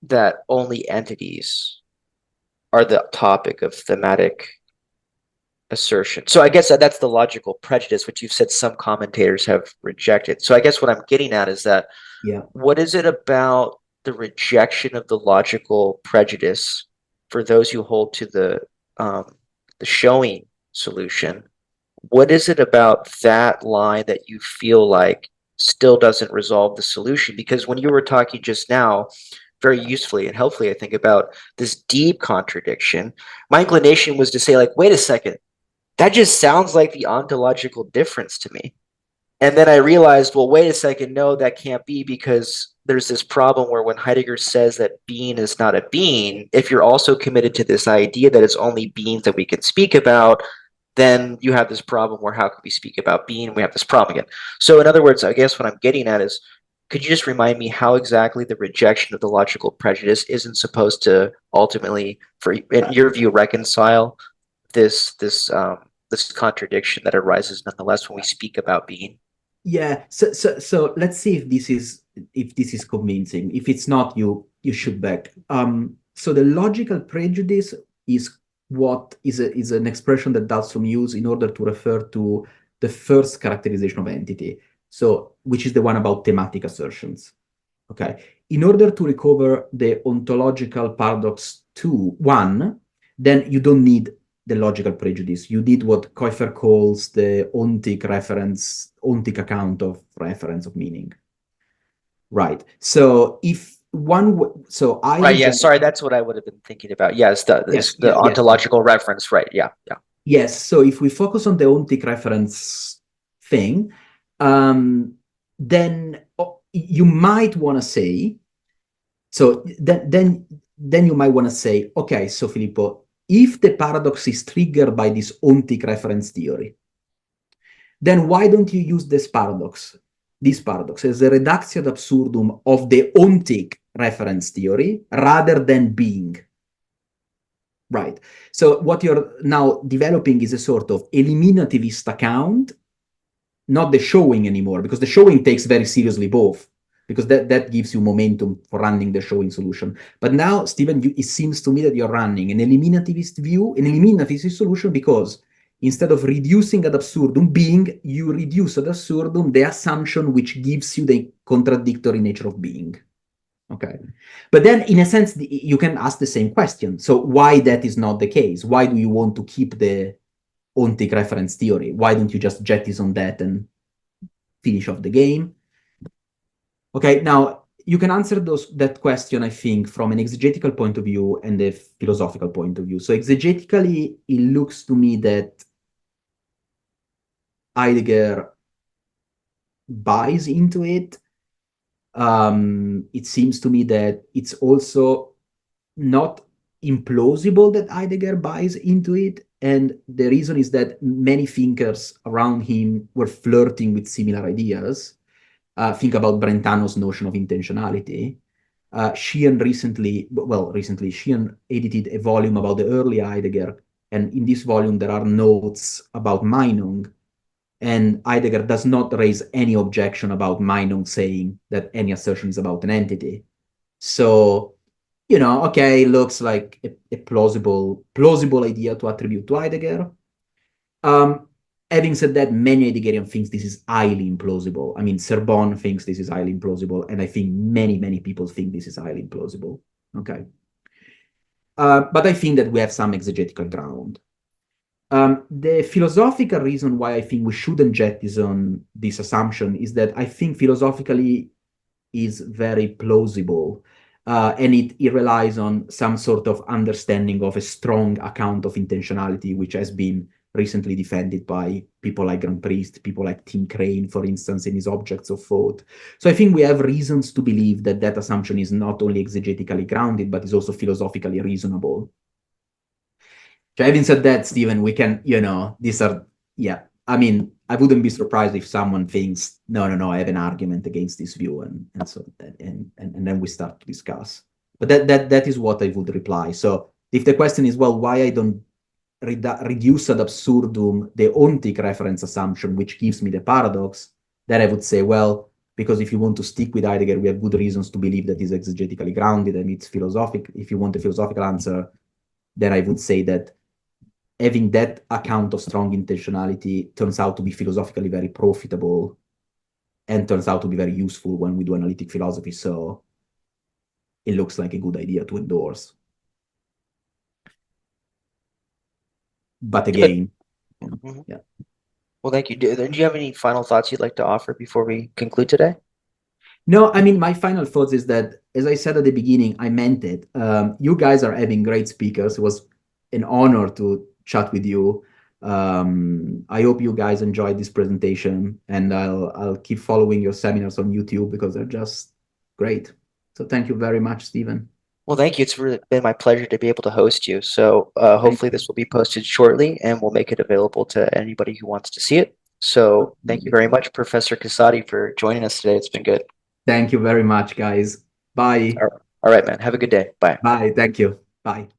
that only entities are the topic of thematic assertion? So I guess that's the logical prejudice, which you've said some commentators have rejected. So I guess what I'm getting at is that, what is it about the rejection of the logical prejudice for those who hold to the showing solution? What is it about that line that you feel like still doesn't resolve the solution? Because when you were talking just now, very usefully and helpfully, I think, about this deep contradiction, my inclination was to say, like, wait a second, that just sounds like the ontological difference to me. And then I realized, well, wait a second, no, that can't be, because there's this problem where when Heidegger says that being is not a being, if you're also committed to this idea that it's only beings that we can speak about, then you have this problem where how can we speak about being? We have this problem again. So in other words, I guess what I'm getting at is, could you just remind me how exactly the rejection of the logical prejudice isn't supposed to ultimately, for in your view, reconcile this contradiction that arises nonetheless when we speak about being? Yeah, so let's see if this is convincing. If it's not, you shoot back. So the logical prejudice is what is an expression that Dahlstrom used in order to refer to the first characterization of entity. So which is the one about thematic assertions. Okay. In order to recover the ontological paradox 1, then you don't need the logical prejudice. You did what Koeffer calls the ontic account of reference of meaning. Right. So if one, so I right, yeah, sorry, that's what I would have been thinking about. Yes, the ontological reference, right? Yeah. Yes. So if we focus on the ontic reference thing, then you might want to say, so then you might want to say, okay, so Filippo, if the paradox is triggered by this ontic reference theory, then why don't you use this paradox as a reductio ad absurdum of the ontic reference theory rather than being? Right. So what you're now developing is a sort of eliminativist account, not the showing anymore, because the showing takes very seriously both, because that gives you momentum for running the showing solution. But now, Stephen, it seems to me that you're running an eliminativist view, an eliminativist solution, because instead of reducing ad absurdum being, you reduce ad absurdum the assumption which gives you the contradictory nature of being. Okay. But then, in a sense, you can ask the same question. So why that is not the case? Why do you want to keep the ontic reference theory? Why don't you just jettison that and finish off the game? Okay, now you can answer that question, I think, from an exegetical point of view and a philosophical point of view. So exegetically, it looks to me that Heidegger buys into it. It seems to me that it's also not implausible that Heidegger buys into it. And the reason is that many thinkers around him were flirting with similar ideas. Think about Brentano's notion of intentionality. Sheehan recently, Sheehan edited a volume about the early Heidegger. And in this volume, there are notes about Meinung. And Heidegger does not raise any objection about Meinung saying that any assertion is about an entity. So, okay, looks like a plausible idea to attribute to Heidegger. Having said that, many Heideggerian thinks this is highly implausible. I mean, Sorbonne thinks this is highly implausible, and I think many people think this is highly implausible. Okay. But I think that we have some exegetical ground. The philosophical reason why I think we shouldn't jettison this assumption is that I think philosophically is very plausible, and it relies on some sort of understanding of a strong account of intentionality, which has been recently defended by people like Grant Priest, people like Tim Crane, for instance, in his Objects of Thought. So I think we have reasons to believe that that assumption is not only exegetically grounded, but is also philosophically reasonable. So having said that, Stephen, we can, these are, I mean, I wouldn't be surprised if someone thinks, no, I have an argument against this view, and so and then we start to discuss. But that is what I would reply. So if the question is, well, why I don't reduce ad absurdum the ontic reference assumption, which gives me the paradox, then I would say, well, because if you want to stick with Heidegger, we have good reasons to believe that it's exegetically grounded and it's philosophic. If you want a philosophical answer, then I would say that having that account of strong intentionality turns out to be philosophically very profitable and turns out to be very useful when we do analytic philosophy. So it looks like a good idea to endorse. But again, yeah. Well, thank you. Do you have any final thoughts you'd like to offer before we conclude today? No, I mean, my final thoughts is that, as I said at the beginning, I meant it. You guys are having great speakers. It was an honor to chat with you. I hope you guys enjoyed this presentation, and I'll keep following your seminars on YouTube because they're just great. So thank you very much, Stephen. Well, thank you. It's really been my pleasure to be able to host you. So hopefully this will be posted shortly, and we'll make it available to anybody who wants to see it. So thank you very much, Professor Casati, for joining us today. It's been good. Thank you very much, guys. Bye. All right, man. Have a good day. Bye. Bye. Thank you. Bye.